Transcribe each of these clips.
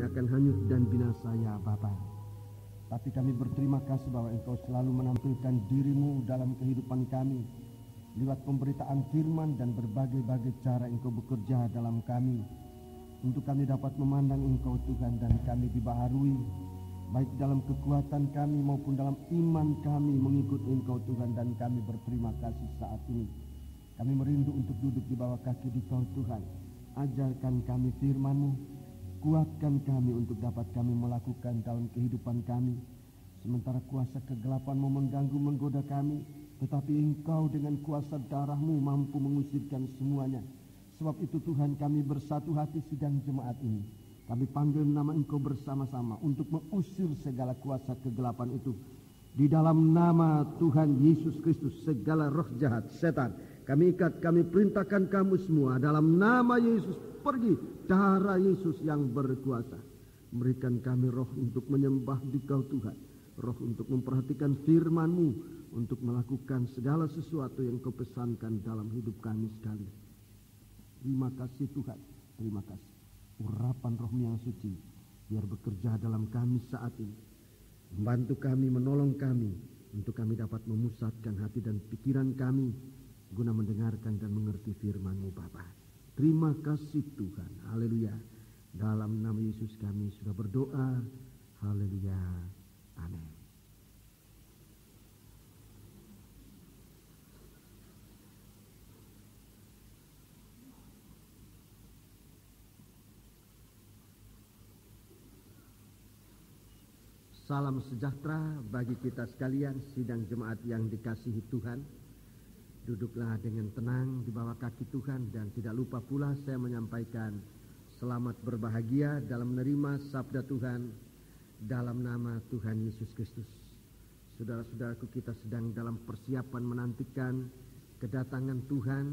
akan hanyut dan binasa ya Bapa. Tapi kami berterima kasih bahwa Engkau selalu menampilkan diri-Mu dalam kehidupan kami. Lewat pemberitaan firman dan berbagai-bagai cara Engkau bekerja dalam kami. Untuk kami dapat memandang Engkau Tuhan dan kami dibaharui. Baik dalam kekuatan kami maupun dalam iman kami mengikut Engkau Tuhan, dan kami berterima kasih saat ini. Kami merindu untuk duduk di bawah kaki Engkau Tuhan. Ajarkan kami firman-Mu. Kuatkan kami untuk dapat kami melakukan dalam kehidupan kami. Sementara kuasa kegelapan mau mengganggu, menggoda kami, tetapi Engkau dengan kuasa darah-Mu mampu mengusirkan semuanya. Sebab itu Tuhan, kami bersatu hati sidang jemaat ini. Kami panggil nama Engkau bersama-sama untuk mengusir segala kuasa kegelapan itu. Di dalam nama Tuhan Yesus Kristus, segala roh jahat, setan, kami ikat, kami perintahkan kamu semua dalam nama Yesus, pergi. Darah Yesus yang berkuasa. Berikan kami roh untuk menyembah Dikau Tuhan. Roh untuk memperhatikan firman-Mu. Untuk melakukan segala sesuatu yang Kau pesankan dalam hidup kami sekali. Terima kasih Tuhan. Terima kasih. Urapan roh-Mu yang suci biar bekerja dalam kami saat ini. Membantu kami, menolong kami. Untuk kami dapat memusatkan hati dan pikiran kami. Guna mendengarkan dan mengerti firman-Mu Bapa. Terima kasih Tuhan. Haleluya. Dalam nama Yesus kami sudah berdoa. Haleluya. Amin. Salam sejahtera bagi kita sekalian, sidang jemaat yang dikasihi Tuhan. Duduklah dengan tenang di bawah kaki Tuhan, dan tidak lupa pula saya menyampaikan selamat berbahagia dalam menerima sabda Tuhan dalam nama Tuhan Yesus Kristus. Saudara-saudaraku, kita sedang dalam persiapan menantikan kedatangan Tuhan,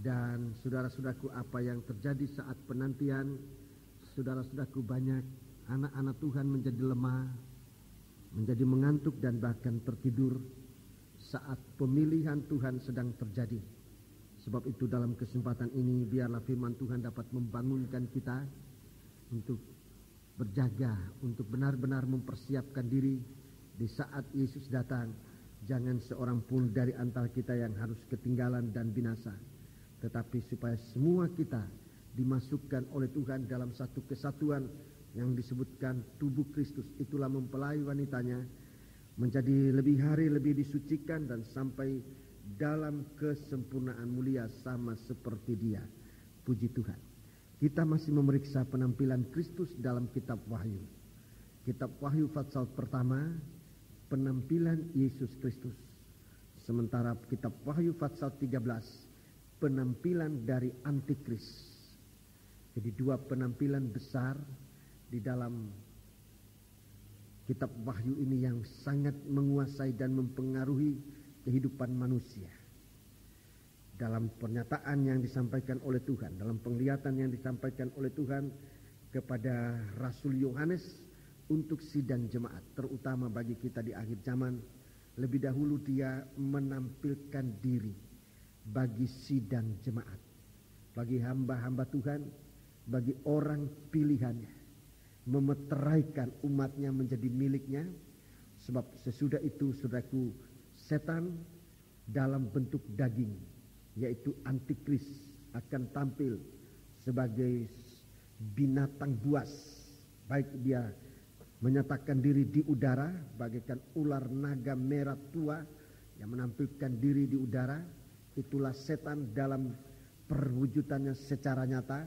dan saudara-saudaraku, apa yang terjadi saat penantian, saudara-saudaraku, banyak anak-anak Tuhan menjadi lemah, menjadi mengantuk dan bahkan tertidur saat pemilihan Tuhan sedang terjadi. Sebab itu dalam kesempatan ini biarlah firman Tuhan dapat membangunkan kita untuk berjaga, untuk benar-benar mempersiapkan diri di saat Yesus datang. Jangan seorang pun dari antara kita yang harus ketinggalan dan binasa, tetapi supaya semua kita dimasukkan oleh Tuhan dalam satu kesatuan yang disebutkan tubuh Kristus. Itulah mempelai wanitanya menjadi lebih hari lebih disucikan dan sampai dalam kesempurnaan mulia sama seperti Dia. Puji Tuhan. Kita masih memeriksa penampilan Kristus dalam kitab Wahyu. Kitab Wahyu pasal pertama, penampilan Yesus Kristus. Sementara kitab Wahyu pasal 13, penampilan dari Antikris. Jadi dua penampilan besar di dalam kitab Wahyu ini yang sangat menguasai dan mempengaruhi kehidupan manusia. Dalam pernyataan yang disampaikan oleh Tuhan, dalam penglihatan yang disampaikan oleh Tuhan kepada Rasul Yohanes untuk sidang jemaat, terutama bagi kita di akhir zaman, lebih dahulu dia menampilkan diri bagi sidang jemaat, bagi hamba-hamba Tuhan, bagi orang pilihannya, memeteraikan umatnya menjadi miliknya. Sebab sesudah itu, saudaraku, setan dalam bentuk daging, yaitu Antikris, akan tampil sebagai binatang buas. Baik dia menyatakan diri di udara, bagaikan ular naga merah tua yang menampilkan diri di udara. Itulah setan dalam perwujudannya secara nyata.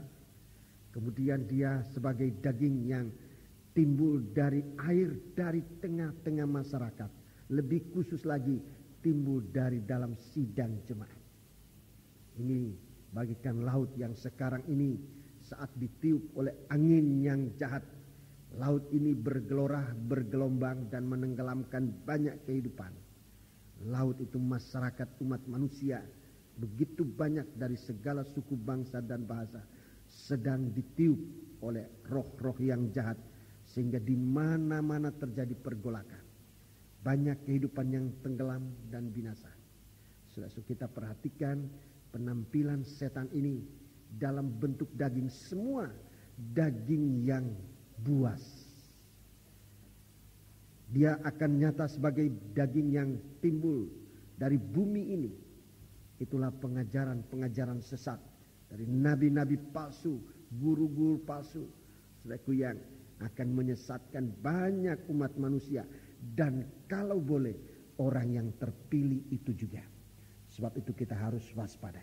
Kemudian dia sebagai daging yang timbul dari air dari tengah-tengah masyarakat. Lebih khusus lagi timbul dari dalam sidang jemaat. Ini bagikan laut yang sekarang ini saat ditiup oleh angin yang jahat. Laut ini bergelora, bergelombang dan menenggelamkan banyak kehidupan. Laut itu masyarakat umat manusia. Begitu banyak dari segala suku, bangsa dan bahasa sedang ditiup oleh roh-roh yang jahat, sehingga di mana-mana terjadi pergolakan. Banyak kehidupan yang tenggelam dan binasa. Sudah kita perhatikan penampilan setan ini dalam bentuk daging. Semua daging yang buas. Dia akan nyata sebagai daging yang timbul dari bumi ini. Itulah pengajaran-pengajaran sesat dari nabi-nabi palsu, guru-guru palsu, saudaraku, yang akan menyesatkan banyak umat manusia. Dan kalau boleh, orang yang terpilih itu juga. Sebab itu kita harus waspada.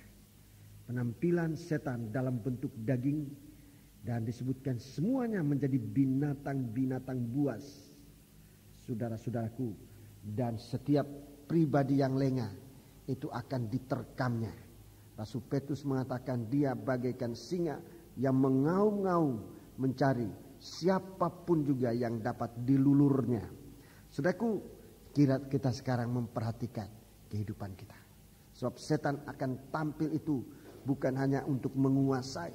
Penampilan setan dalam bentuk daging, dan disebutkan semuanya menjadi binatang-binatang buas, saudara-saudaraku. Dan setiap pribadi yang lengah itu akan diterkamnya. Rasul Petrus mengatakan dia bagaikan singa yang mengaum-ngaum mencari siapapun juga yang dapat dilulurnya. Saudaraku, kita sekarang memperhatikan kehidupan kita. Sebab setan akan tampil itu bukan hanya untuk menguasai,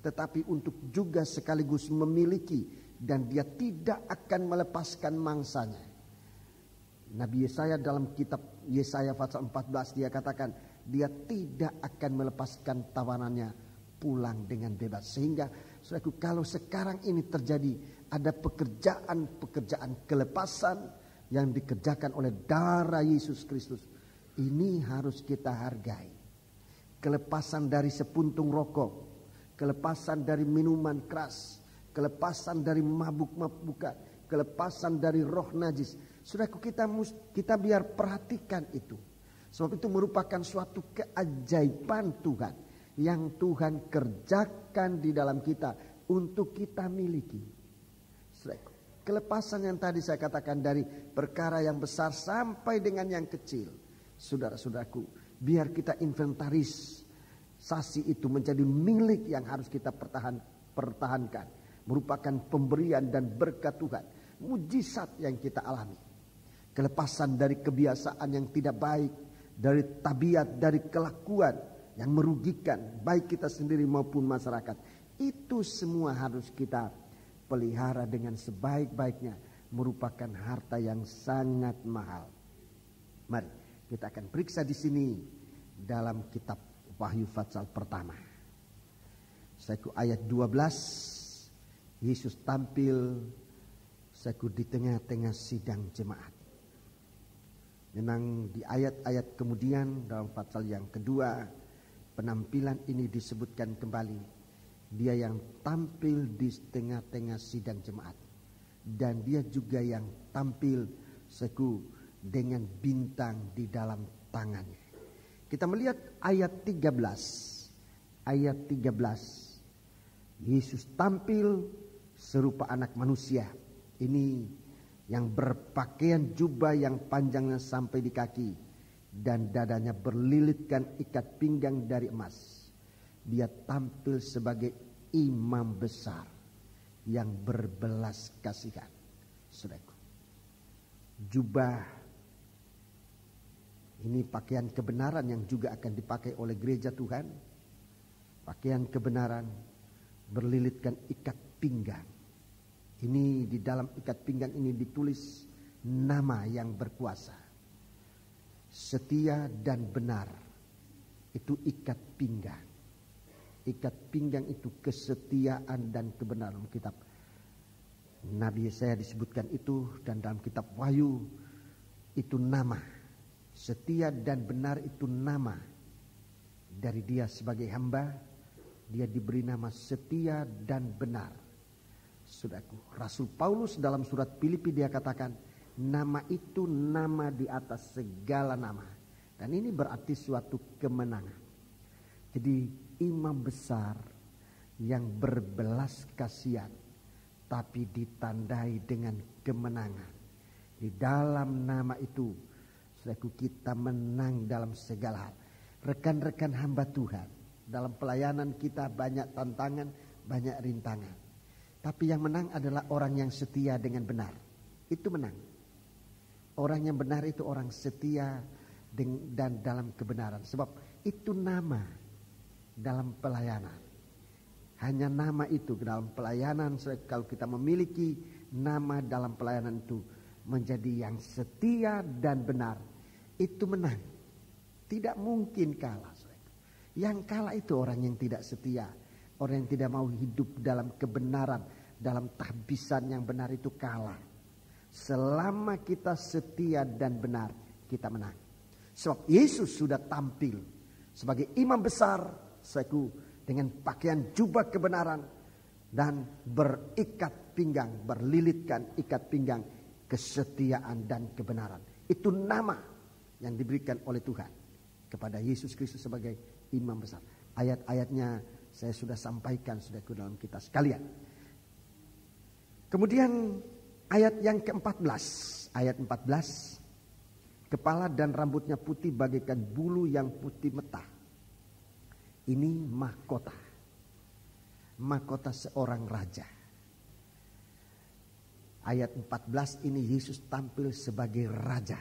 tetapi untuk juga sekaligus memiliki, dan dia tidak akan melepaskan mangsanya. Nabi Yesaya dalam kitab Yesaya pasal 14 dia katakan dia tidak akan melepaskan tawanannya pulang dengan bebas. Sehingga saudaraku, kalau sekarang ini terjadi ada pekerjaan kelepasan yang dikerjakan oleh darah Yesus Kristus, ini harus kita hargai. Kelepasan dari sepuntung rokok, kelepasan dari minuman keras, kelepasan dari mabuk-mabukan, kelepasan dari roh najis. Saudaraku, kita biar perhatikan itu. Sebab itu merupakan suatu keajaiban Tuhan yang Tuhan kerjakan di dalam kita untuk kita miliki. Saudaraku, kelepasan yang tadi saya katakan dari perkara yang besar sampai dengan yang kecil. Saudara-saudaraku, biar kita inventarisasi itu menjadi milik yang harus kita pertahankan. Merupakan pemberian dan berkat Tuhan, mujizat yang kita alami. Kelepasan dari kebiasaan yang tidak baik, dari tabiat, dari kelakuan yang merugikan baik kita sendiri maupun masyarakat. Itu semua harus kita pelihara dengan sebaik-baiknya, merupakan harta yang sangat mahal. Mari kita akan periksa di sini dalam kitab Wahyu pasal pertama. Ayat 12, Yesus tampil di tengah-tengah sidang jemaat. Memang di ayat-ayat kemudian dalam pasal yang kedua, penampilan ini disebutkan kembali. Dia yang tampil di tengah-tengah sidang jemaat. Dan dia juga yang tampil dengan bintang di dalam tangannya. Kita melihat ayat 13. Ayat 13. Yesus tampil serupa anak manusia. Ini yang berpakaian jubah yang panjangnya sampai di kaki, dan dadanya berlilitkan ikat pinggang dari emas. Dia tampil sebagai imam besar yang berbelas kasihan. Saudaraku, jubah ini pakaian kebenaran yang juga akan dipakai oleh gereja Tuhan. Pakaian kebenaran berlilitkan ikat pinggang. Ini di dalam ikat pinggang ini ditulis nama yang berkuasa. Setia dan benar. Itu ikat pinggang. Ikat pinggang itu kesetiaan dan kebenaran. Kitab Nabi Yesaya disebutkan itu, dan dalam kitab Wahyu itu nama. Setia dan benar itu nama dari dia sebagai hamba. Dia diberi nama setia dan benar. Saudaraku, Rasul Paulus dalam surat Filipi dia katakan, nama itu nama di atas segala nama. Dan ini berarti suatu kemenangan. Jadi imam besar yang berbelas kasihan, tapi ditandai dengan kemenangan. Di dalam nama itu, saudaraku, kita menang dalam segala hal. Rekan-rekan hamba Tuhan, dalam pelayanan kita banyak tantangan, banyak rintangan. Tapi yang menang adalah orang yang setia dengan benar. Itu menang. Orang yang benar itu orang setia dan dalam kebenaran. Sebab itu nama dalam pelayanan. Hanya nama itu dalam pelayanan. Kalau kita memiliki nama dalam pelayanan itu menjadi yang setia dan benar, itu menang. Tidak mungkin kalah. Yang kalah itu orang yang tidak setia, orang yang tidak mau hidup dalam kebenaran, dalam tahbisan yang benar itu kalah. Selama kita setia dan benar, kita menang. Sebab Yesus sudah tampil sebagai imam besar dengan pakaian jubah kebenaran dan berikat pinggang, berlilitkan ikat pinggang kesetiaan dan kebenaran. Itu nama yang diberikan oleh Tuhan kepada Yesus Kristus sebagai imam besar. Ayat-ayatnya saya sudah sampaikan dalam kita sekalian. Kemudian ayat yang ke-14, ayat 14, kepala dan rambutnya putih bagaikan bulu yang putih metah. Ini mahkota, mahkota seorang raja. Ayat 14 ini Yesus tampil sebagai raja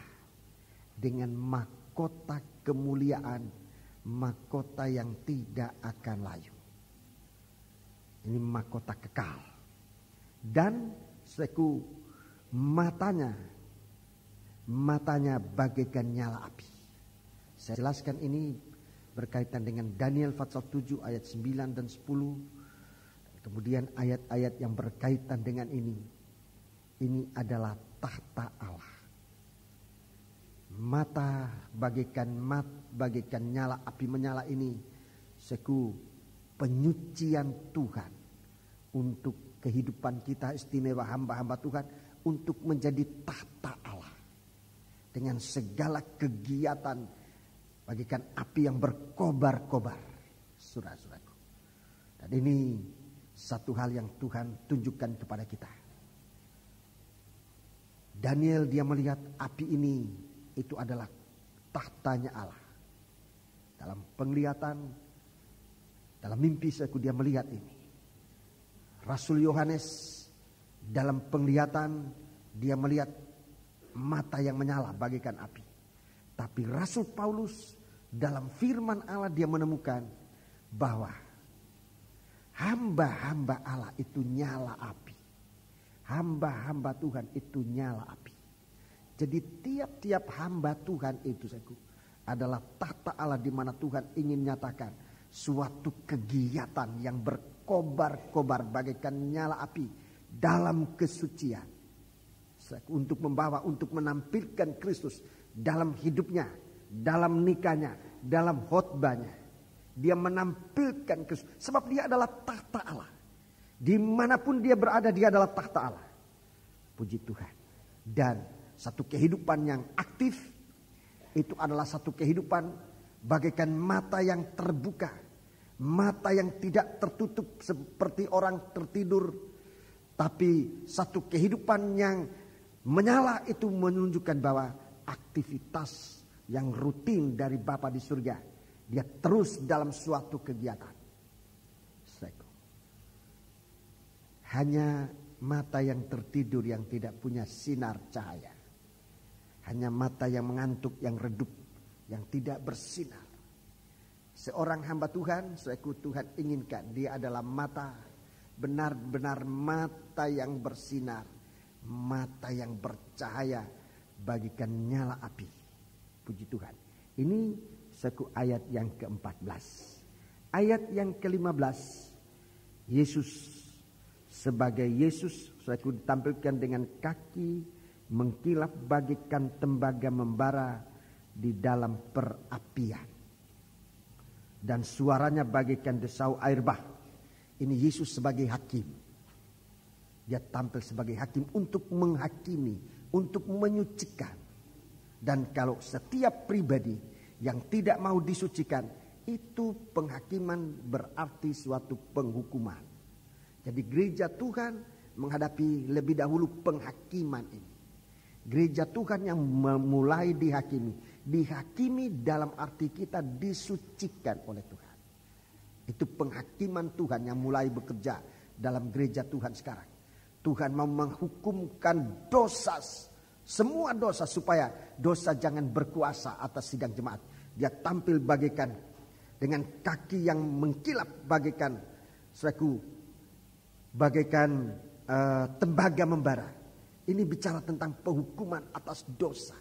dengan mahkota kemuliaan, mahkota yang tidak akan layu. Ini mahkota kekal. Dan matanya bagaikan nyala api. Saya jelaskan ini berkaitan dengan Daniel pasal 7 ayat 9 dan 10. Kemudian ayat-ayat yang berkaitan dengan ini. Ini adalah tahta Allah. Mata bagaikan nyala api menyala ini penyucian Tuhan untuk kehidupan kita istimewa hamba-hamba Tuhan untuk menjadi tahta Allah dengan segala kegiatan bagaikan api yang berkobar-kobar, saudara-saudaraku. Dan ini satu hal yang Tuhan tunjukkan kepada kita. Daniel dia melihat api ini itu adalah tahtanya Allah. Dalam penglihatan, dalam mimpi dia melihat ini. Rasul Yohanes dalam penglihatan dia melihat mata yang menyala bagaikan api. Tapi Rasul Paulus dalam firman Allah dia menemukan bahwa hamba-hamba Allah itu nyala api. Hamba-hamba Tuhan itu nyala api. Jadi tiap-tiap hamba Tuhan itu adalah tahta Allah di mana Tuhan ingin nyatakan suatu kegiatan yang berkobar-kobar bagaikan nyala api dalam kesucian. Untuk membawa, untuk menampilkan Kristus dalam hidupnya, dalam nikahnya, dalam khotbahnya. Dia menampilkan Kristus sebab dia adalah tahta Allah. Dimanapun dia berada dia adalah tahta Allah. Puji Tuhan. Dan satu kehidupan yang aktif itu adalah satu kehidupan bagaikan mata yang terbuka. Mata yang tidak tertutup seperti orang tertidur. Tapi satu kehidupan yang menyala itu menunjukkan bahwa aktivitas yang rutin dari Bapa di surga. Dia terus dalam suatu kegiatan. Hanya mata yang tertidur yang tidak punya sinar cahaya. Hanya mata yang mengantuk, yang redup, yang tidak bersinar. Seorang hamba Tuhan, Tuhan inginkan dia adalah mata, benar-benar mata yang bersinar, mata yang bercahaya bagikan nyala api. Puji Tuhan. Ini ayat yang ke-14. Ayat yang ke-15, Yesus sebagai Yesus ditampilkan dengan kaki mengkilap bagaikan tembaga membara di dalam perapian. Dan suaranya bagaikan desau air bah. Ini Yesus sebagai hakim. Dia tampil sebagai hakim untuk menghakimi, untuk menyucikan. Dan kalau setiap pribadi yang tidak mau disucikan, itu penghakiman berarti suatu penghukuman. Jadi gereja Tuhan menghadapi lebih dahulu penghakiman ini. Gereja Tuhan yang memulai dihakimi. Dihakimi dalam arti kita disucikan oleh Tuhan. Itu penghakiman Tuhan yang mulai bekerja dalam gereja Tuhan sekarang. Tuhan mau menghukumkan dosa, semua dosa supaya dosa jangan berkuasa atas sidang jemaat. Dia tampil bagaikan dengan kaki yang mengkilap bagaikan tembaga membara. Ini bicara tentang penghukuman atas dosa.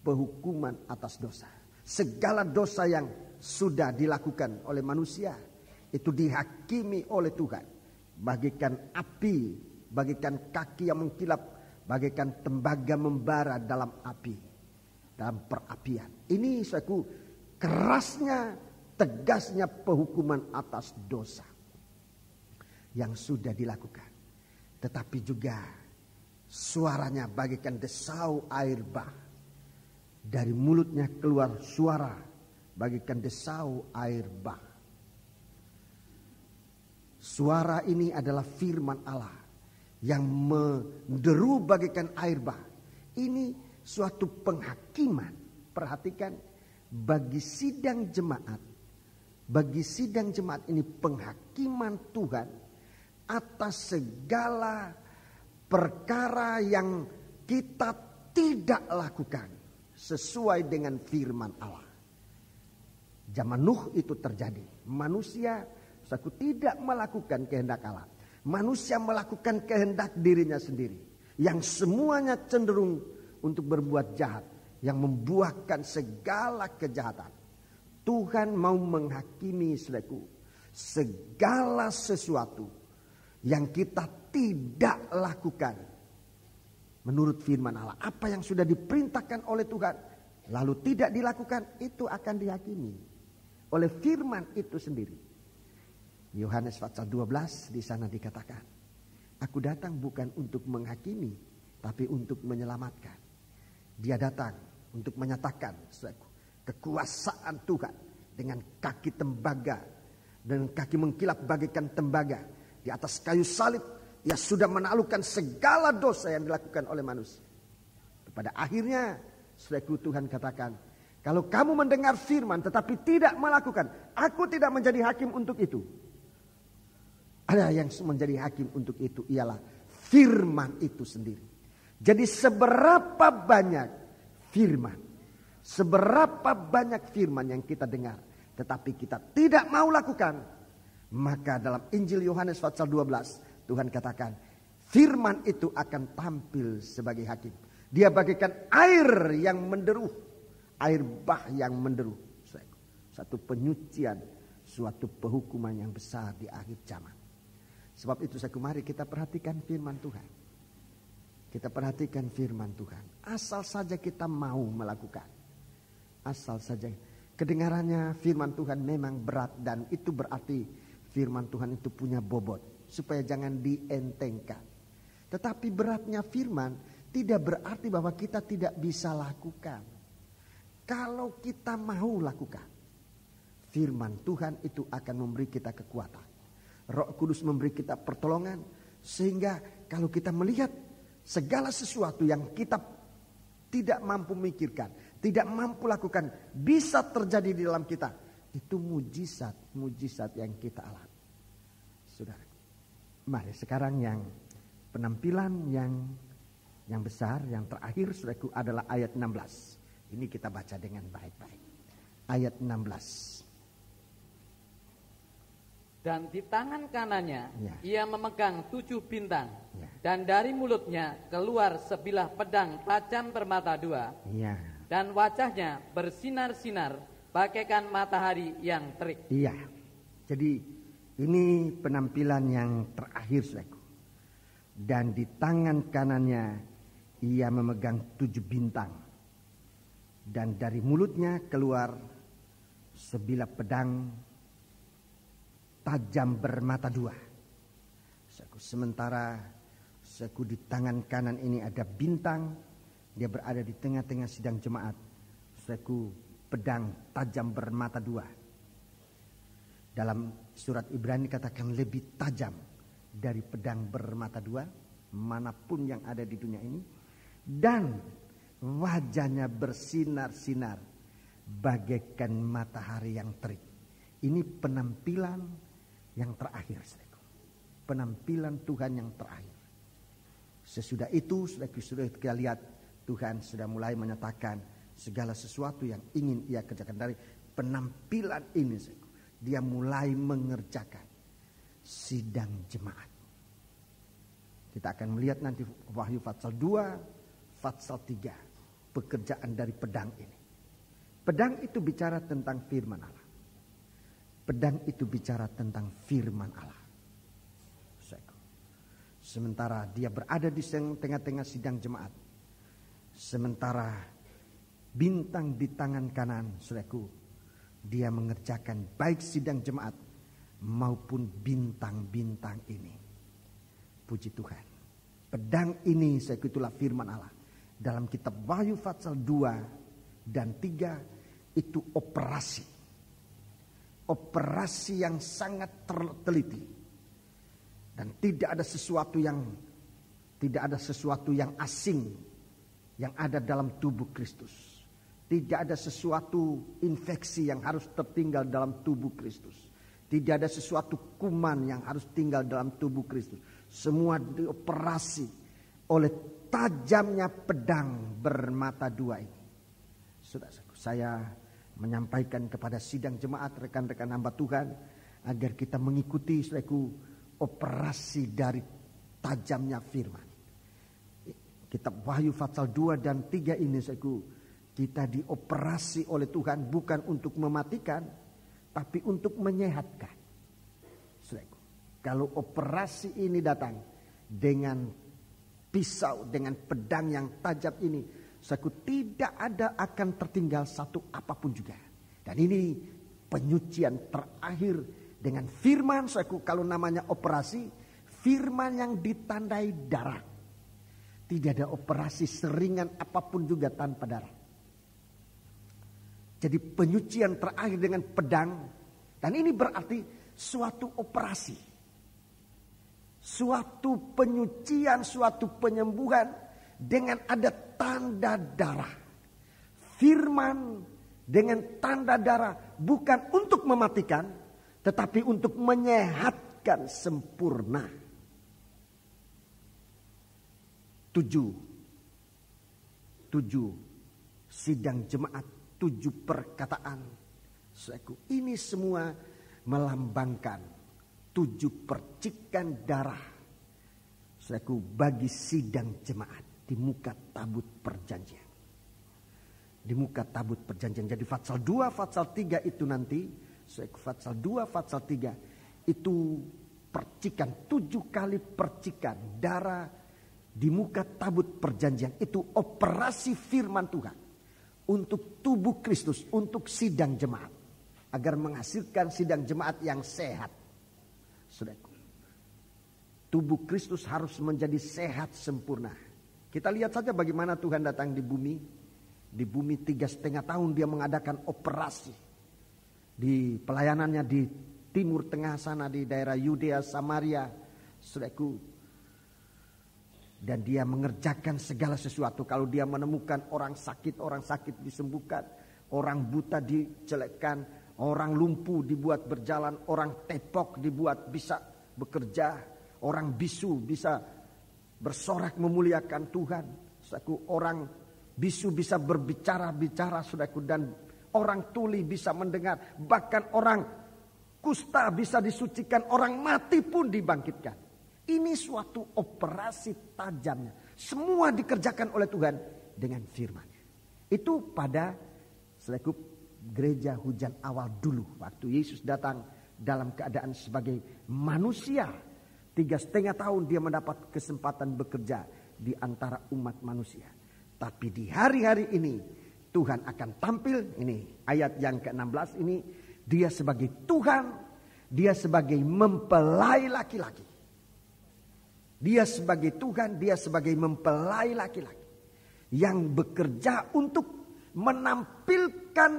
Penghukuman atas dosa. Segala dosa yang sudah dilakukan oleh manusia itu dihakimi oleh Tuhan. bagaikan api, bagaikan kaki yang mengkilap, bagaikan tembaga membara dalam api, dalam perapian. Ini suatu kerasnya, tegasnya penghukuman atas dosa yang sudah dilakukan. Tetapi juga suaranya bagaikan desau air bah. Dari mulutnya keluar suara bagaikan desau air bah. Suara ini adalah firman Allah yang menderu bagaikan air bah. Ini suatu penghakiman. Perhatikan, bagi sidang jemaat. Bagi sidang jemaat ini penghakiman Tuhan atas segala perkara yang kita tidak lakukan sesuai dengan firman Allah. Zaman Nuh itu terjadi. Manusia tidak melakukan kehendak Allah. Manusia melakukan kehendak dirinya sendiri. Yang semuanya cenderung untuk berbuat jahat. Yang membuahkan segala kejahatan. Tuhan mau menghakimi segala sesuatu yang kita tidak lakukan menurut firman Allah. Apa yang sudah diperintahkan oleh Tuhan lalu tidak dilakukan, itu akan dihakimi oleh firman itu sendiri. Yohanes pasal 12 di sana dikatakan, aku datang bukan untuk menghakimi, tapi untuk menyelamatkan. Dia datang untuk menyatakan kekuasaan Tuhan dengan kaki tembaga, dengan kaki mengkilap bagaikan tembaga. Di atas kayu salib, ia sudah menaklukkan segala dosa yang dilakukan oleh manusia. Pada akhirnya, Tuhan katakan, kalau kamu mendengar firman tetapi tidak melakukan, aku tidak menjadi hakim untuk itu. Ada yang menjadi hakim untuk itu, ialah firman itu sendiri. Jadi seberapa banyak firman, seberapa banyak firman yang kita dengar, tetapi kita tidak mau lakukan, maka dalam Injil Yohanes pasal 12 Tuhan katakan firman itu akan tampil sebagai hakim. Dia bagaikan air yang menderu, air bah yang menderu. Satu penyucian, suatu penghukuman yang besar di akhir zaman. Sebab itu mari kita perhatikan firman Tuhan. Kita perhatikan firman Tuhan. Asal saja kita mau melakukan. Asal saja. Kedengarannya firman Tuhan memang berat, dan itu berarti firman Tuhan itu punya bobot, supaya jangan dientengkan. Tetapi beratnya firman tidak berarti bahwa kita tidak bisa lakukan. Kalau kita mau lakukan, firman Tuhan itu akan memberi kita kekuatan. Roh Kudus memberi kita pertolongan, sehingga kalau kita melihat segala sesuatu yang kita tidak mampu mikirkan, tidak mampu lakukan, bisa terjadi di dalam kita. Itu mujizat yang kita alami. Saudara, mari sekarang yang penampilan yang besar, yang terakhir saudaraku adalah ayat 16. Ini kita baca dengan baik-baik. Ayat 16. Dan di tangan kanannya ia memegang 7 bintang. Dan dari mulutnya keluar sebilah pedang tajam bermata 2. Dan wajahnya bersinar-sinar bagaikan matahari yang terik. Iya. Jadi ini penampilan yang terakhir saudaraku. Dan di tangan kanannya ia memegang 7 bintang. Dan dari mulutnya keluar sebilah pedang tajam bermata 2. Sementara di tangan kanan ini ada bintang, dia berada di tengah-tengah sidang jemaat. Pedang tajam bermata 2. Dalam surat Ibrani katakan lebih tajam dari pedang bermata 2 manapun yang ada di dunia ini. Dan wajahnya bersinar-sinar bagaikan matahari yang terik. Ini penampilan yang terakhir, saudaraku. Penampilan Tuhan yang terakhir. Sesudah itu, saudaraku, sudah kita lihat Tuhan sudah mulai menyatakan segala sesuatu yang ingin ia kerjakan. Dari penampilan ini, saudaraku, dia mulai mengerjakan sidang jemaat. Kita akan melihat nanti Wahyu pasal 2, pasal 3, pekerjaan dari pedang ini. Pedang itu bicara tentang firman Allah. Pedang itu bicara tentang firman Allah. Sementara dia berada di tengah-tengah sidang jemaat. Sementara bintang di tangan kanan, saudaraku, dia mengerjakan baik sidang jemaat maupun bintang-bintang ini. Puji Tuhan. Pedang ini, saudaraku, itulah firman Allah. Dalam kitab Wahyu pasal 2 dan 3 itu operasi. Operasi yang sangat teliti. Dan tidak ada sesuatu yang asing yang ada dalam tubuh Kristus. Tidak ada sesuatu infeksi yang harus tertinggal dalam tubuh Kristus. Tidak ada sesuatu kuman yang harus tinggal dalam tubuh Kristus. Semua dioperasi oleh tajamnya pedang bermata dua ini. Saudara-saudara, saya menyampaikan kepada sidang jemaat, rekan-rekan hamba Tuhan, agar kita mengikuti, saudaraku, operasi dari tajamnya firman. Kitab Wahyu pasal 2 dan 3 ini, saudaraku, kita dioperasi oleh Tuhan bukan untuk mematikan, tapi untuk menyehatkan. Saudaraku, kalau operasi ini datang dengan pisau, dengan pedang yang tajam ini, saudaraku, tidak ada akan tertinggal satu apapun juga. Dan ini penyucian terakhir dengan firman, saudaraku, kalau namanya operasi, firman yang ditandai darah. Tidak ada operasi seringan apapun juga tanpa darah. Jadi penyucian terakhir dengan pedang. Dan ini berarti suatu operasi. Suatu penyucian, suatu penyembuhan dengan ada tanda darah. Firman dengan tanda darah bukan untuk mematikan, tetapi untuk menyehatkan sempurna. 7 sidang jemaat, 7 perkataan. Saudaraku, ini semua melambangkan 7 percikan darah, saudaraku, bagi sidang jemaat di muka tabut perjanjian. Di muka tabut perjanjian. Jadi pasal 2, pasal 3 itu nanti, pasal 2, pasal 3 itu percikan, 7 kali percikan darah di muka tabut perjanjian. Itu operasi firman Tuhan untuk tubuh Kristus, untuk sidang jemaat, agar menghasilkan sidang jemaat yang sehat. Saudaraku, tubuh Kristus harus menjadi sehat sempurna. Kita lihat saja bagaimana Tuhan datang di bumi. Di bumi 3,5 tahun dia mengadakan operasi. Di pelayanannya di Timur Tengah sana, di daerah Yudea, Samaria, saudaraku. Dan dia mengerjakan segala sesuatu. Kalau dia menemukan orang sakit disembuhkan. Orang buta dijelekkan. Orang lumpuh dibuat berjalan. Orang tepok dibuat bisa bekerja. Orang bisu bisa bersorak memuliakan Tuhan. Saudaraku, orang bisu bisa berbicara-bicara, saudaraku. Dan orang tuli bisa mendengar. Bahkan orang kusta bisa disucikan. Orang mati pun dibangkitkan. Ini suatu operasi tajamnya. Semua dikerjakan oleh Tuhan dengan firman-Nya. Itu pada saudaraku gereja hujan awal dulu. Waktu Yesus datang dalam keadaan sebagai manusia. 3,5 tahun dia mendapat kesempatan bekerja di antara umat manusia. Tapi di hari-hari ini Tuhan akan tampil. Ini ayat yang ke-16 ini. Dia sebagai Tuhan. Dia sebagai mempelai laki-laki. Dia sebagai Tuhan, dia sebagai mempelai laki-laki yang bekerja untuk menampilkan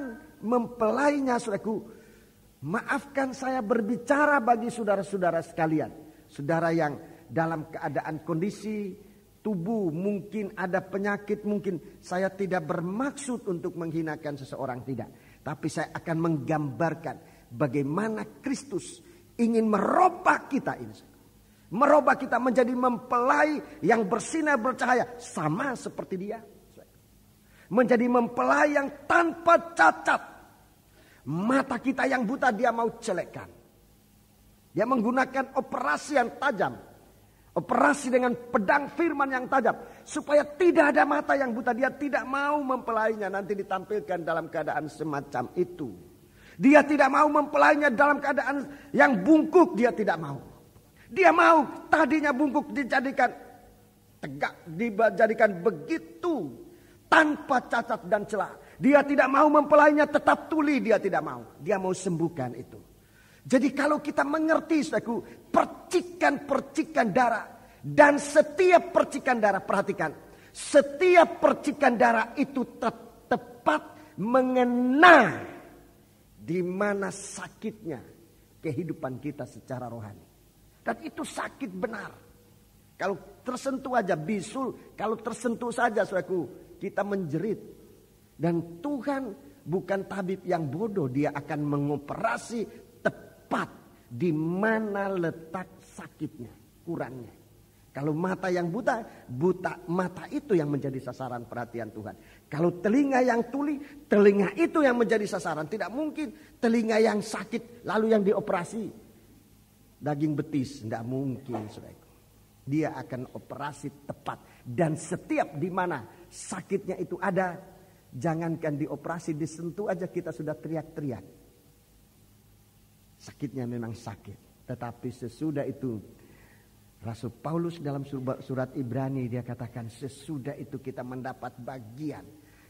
mempelainya, saudaraku. Maafkan saya berbicara bagi saudara-saudara sekalian. Saudara yang dalam keadaan kondisi tubuh mungkin ada penyakit, mungkin saya tidak bermaksud untuk menghinakan seseorang, tidak. Tapi saya akan menggambarkan bagaimana Kristus ingin merubah kita ini. Merubah kita menjadi mempelai yang bersinar bercahaya. Sama seperti dia. Menjadi mempelai yang tanpa cacat. Mata kita yang buta dia mau jelekkan. Dia menggunakan operasi yang tajam. Operasi dengan pedang firman yang tajam. Supaya tidak ada mata yang buta. Dia tidak mau mempelainya nanti ditampilkan dalam keadaan semacam itu. Dia tidak mau mempelainya dalam keadaan yang bungkuk. Dia tidak mau. Dia mau tadinya bungkuk dijadikan tegak, dijadikan begitu tanpa cacat dan celah. Dia tidak mau mempelainya tetap tuli, dia tidak mau. Dia mau sembuhkan itu. Jadi kalau kita mengerti, saudaraku, percikan-percikan darah. Dan setiap percikan darah, perhatikan. Setiap percikan darah itu tepat mengena di mana sakitnya kehidupan kita secara rohani. Dan itu sakit benar. Kalau tersentuh aja bisul, kalau tersentuh saja, saudaraku, kita menjerit. Dan Tuhan bukan tabib yang bodoh, dia akan mengoperasi tepat di mana letak sakitnya, kurangnya. Kalau mata yang buta mata itu yang menjadi sasaran perhatian Tuhan. Kalau telinga yang tuli, telinga itu yang menjadi sasaran. Tidak mungkin telinga yang sakit lalu yang dioperasi daging betis, tidak mungkin, saudaraku. Dia akan operasi tepat dan setiap di mana sakitnya itu ada. Jangankan dioperasi, disentuh aja kita sudah teriak-teriak. Sakitnya memang sakit. Tetapi sesudah itu, Rasul Paulus dalam surat Ibrani dia katakan, sesudah itu kita mendapat bagian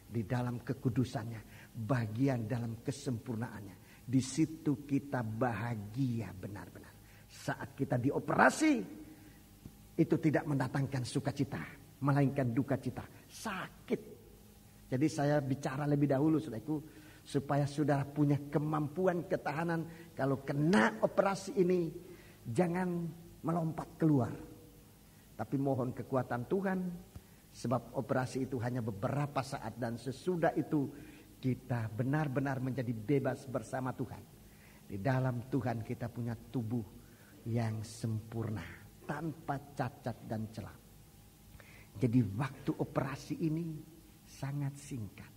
di dalam kekudusannya. Bagian dalam kesempurnaannya. Di situ kita bahagia benar-benar. Saat kita dioperasi, itu tidak mendatangkan sukacita, melainkan duka cita. Sakit. Jadi saya bicara lebih dahulu, saudaraku, supaya saudara punya kemampuan ketahanan. Kalau kena operasi ini, jangan melompat keluar. Tapi mohon kekuatan Tuhan, sebab operasi itu hanya beberapa saat. Dan sesudah itu kita benar-benar menjadi bebas bersama Tuhan. Di dalam Tuhan kita punya tubuh yang sempurna, tanpa cacat dan celah. Jadi waktu operasi ini sangat singkat.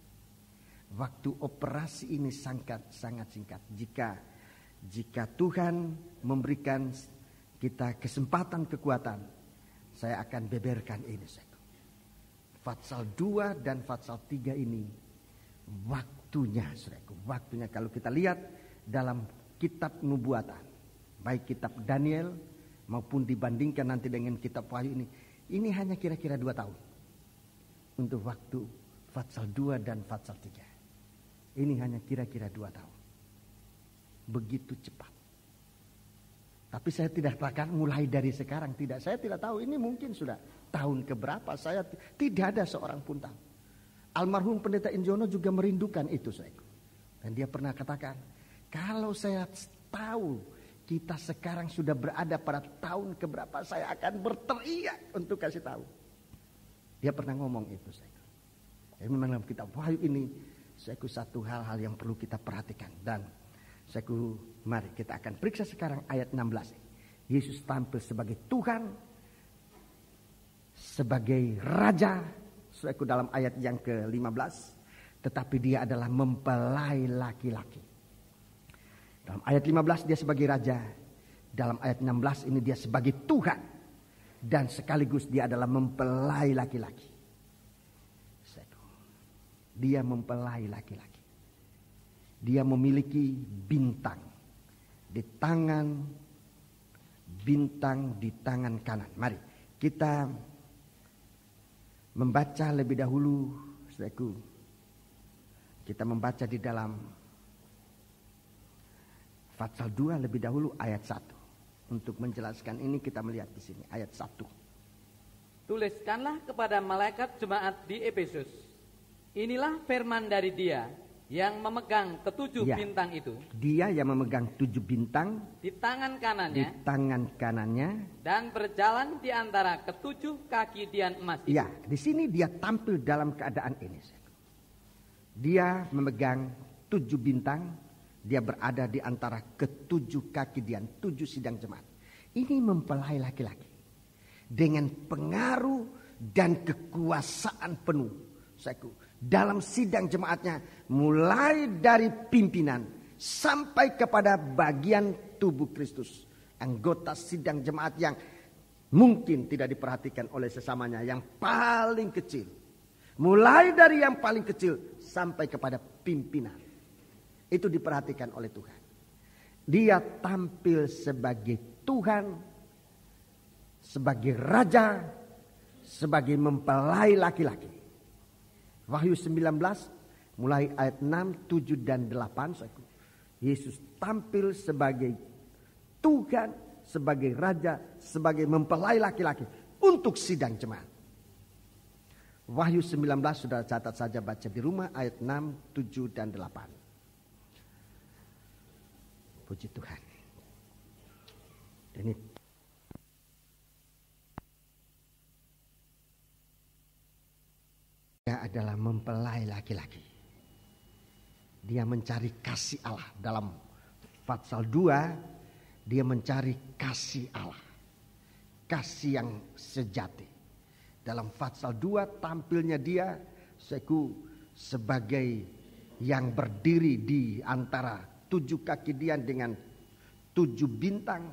Waktu operasi ini sangat singkat. Jika Tuhan memberikan kita kesempatan kekuatan, saya akan beberkan ini. Fatsal 2 dan Fatsal 3 ini waktunya, saudaraku. Waktunya kalau kita lihat dalam kitab nubuatan, baik kitab Daniel maupun dibandingkan nanti dengan kitab Wahyu ini hanya kira-kira 2 tahun. Untuk waktu Fatsal 2 dan Fatsal 3. Ini hanya kira-kira 2 tahun. Begitu cepat. Tapi saya tidak katakan mulai dari sekarang. Tidak, saya tidak tahu. Ini mungkin sudah tahun keberapa. Saya tidak ada seorang pun tahu. Almarhum Pendeta Injono juga merindukan itu, saudaraku. Dan dia pernah katakan, kalau saya tahu kita sekarang sudah berada pada tahun keberapa, saya akan berteriak untuk kasih tahu. Dia pernah ngomong itu, saudaraku. Jadi memang dalam kitab Wahyu ini, saudaraku, satu hal-hal yang perlu kita perhatikan. Dan saudaraku, mari kita akan periksa sekarang ayat 16. Yesus tampil sebagai Tuhan, sebagai Raja, saudaraku, dalam ayat yang ke-15. Tetapi dia adalah mempelai laki-laki. Dalam ayat 15 dia sebagai Raja. Dalam ayat 16 ini dia sebagai Tuhan. Dan sekaligus dia adalah mempelai laki-laki. Dia mempelai laki-laki. Dia memiliki bintang di tangan kanan. Mari kita membaca lebih dahulu, saudaraku. Kita membaca di dalam Fatsal 2 lebih dahulu ayat 1. Untuk menjelaskan ini kita melihat di sini ayat 1. Tuliskanlah kepada malaikat jemaat di Efesus. Inilah firman dari Dia yang memegang ketujuh bintang itu. Dia yang memegang 7 bintang di tangan kanannya. Di tangan kanannya. Dan berjalan di antara ketujuh kaki dian emas itu. Ya, di sini dia tampil dalam keadaan ini. Dia memegang 7 bintang. Dia berada di antara ketujuh kaki dian, 7 sidang jemaat. Ini mempelai laki-laki dengan pengaruh dan kekuasaan penuh, saudaraku. Dalam sidang jemaatnya, mulai dari pimpinan sampai kepada bagian tubuh Kristus. Anggota sidang jemaat yang mungkin tidak diperhatikan oleh sesamanya, yang paling kecil. Mulai dari yang paling kecil sampai kepada pimpinan. Itu diperhatikan oleh Tuhan. Dia tampil sebagai Tuhan sebagai raja, sebagai mempelai laki-laki. Wahyu 19 mulai ayat 6, 7 dan 8. Yesus tampil sebagai Tuhan, sebagai raja, sebagai mempelai laki-laki untuk sidang jemaat. Wahyu 19 sudah catat saja, baca di rumah ayat 6, 7 dan 8. Puji Tuhan. Ini dia adalah mempelai laki-laki. Dia mencari kasih Allah. Dalam Fatsal 2 dia mencari kasih Allah, kasih yang sejati. Dalam Fatsal 2 tampilnya dia sebagai yang berdiri di antara 7 kaki dia dengan 7 bintang.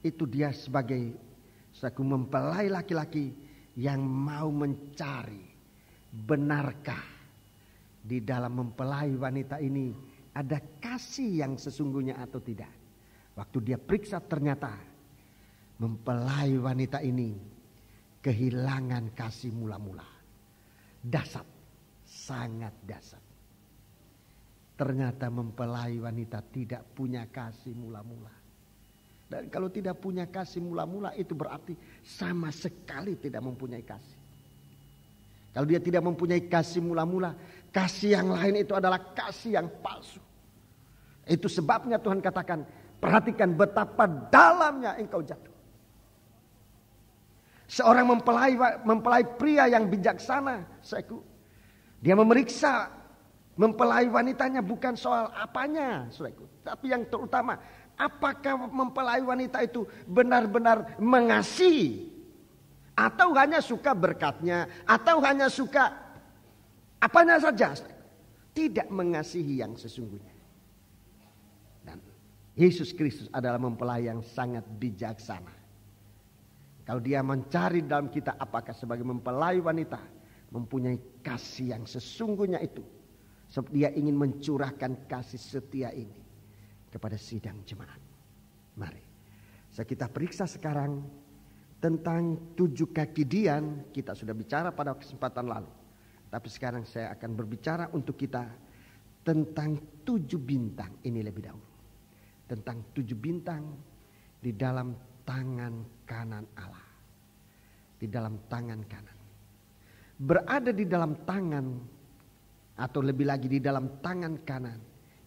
Itu dia sebagai mempelai laki-laki yang mau mencari, benarkah di dalam mempelai wanita ini ada kasih yang sesungguhnya atau tidak. Waktu dia periksa ternyata mempelai wanita ini kehilangan kasih mula-mula. Dasar, sangat dasar. Ternyata mempelai wanita tidak punya kasih mula-mula. Dan kalau tidak punya kasih mula-mula itu berarti sama sekali tidak mempunyai kasih. Kalau dia tidak mempunyai kasih mula-mula, kasih yang lain itu adalah kasih yang palsu. Itu sebabnya Tuhan katakan, perhatikan betapa dalamnya engkau jatuh. Seorang mempelai pria yang bijaksana, dia memeriksa mempelai wanitanya bukan soal apanya, tapi yang terutama, apakah mempelai wanita itu benar-benar mengasihi, atau hanya suka berkatnya, atau hanya suka apanya saja, tidak mengasihi yang sesungguhnya. Dan Yesus Kristus adalah mempelai yang sangat bijaksana. Kalau dia mencari dalam kita apakah sebagai mempelai wanita mempunyai kasih yang sesungguhnya itu, sebab dia ingin mencurahkan kasih setia ini kepada sidang jemaat. Mari kita periksa sekarang tentang 7 kaki Dian. Kita sudah bicara pada kesempatan lalu, tapi sekarang saya akan berbicara untuk kita tentang 7 bintang ini lebih dahulu. Tentang 7 bintang di dalam tangan kanan Allah. Di dalam tangan kanan. Berada di dalam tangan, atau lebih lagi di dalam tangan kanan.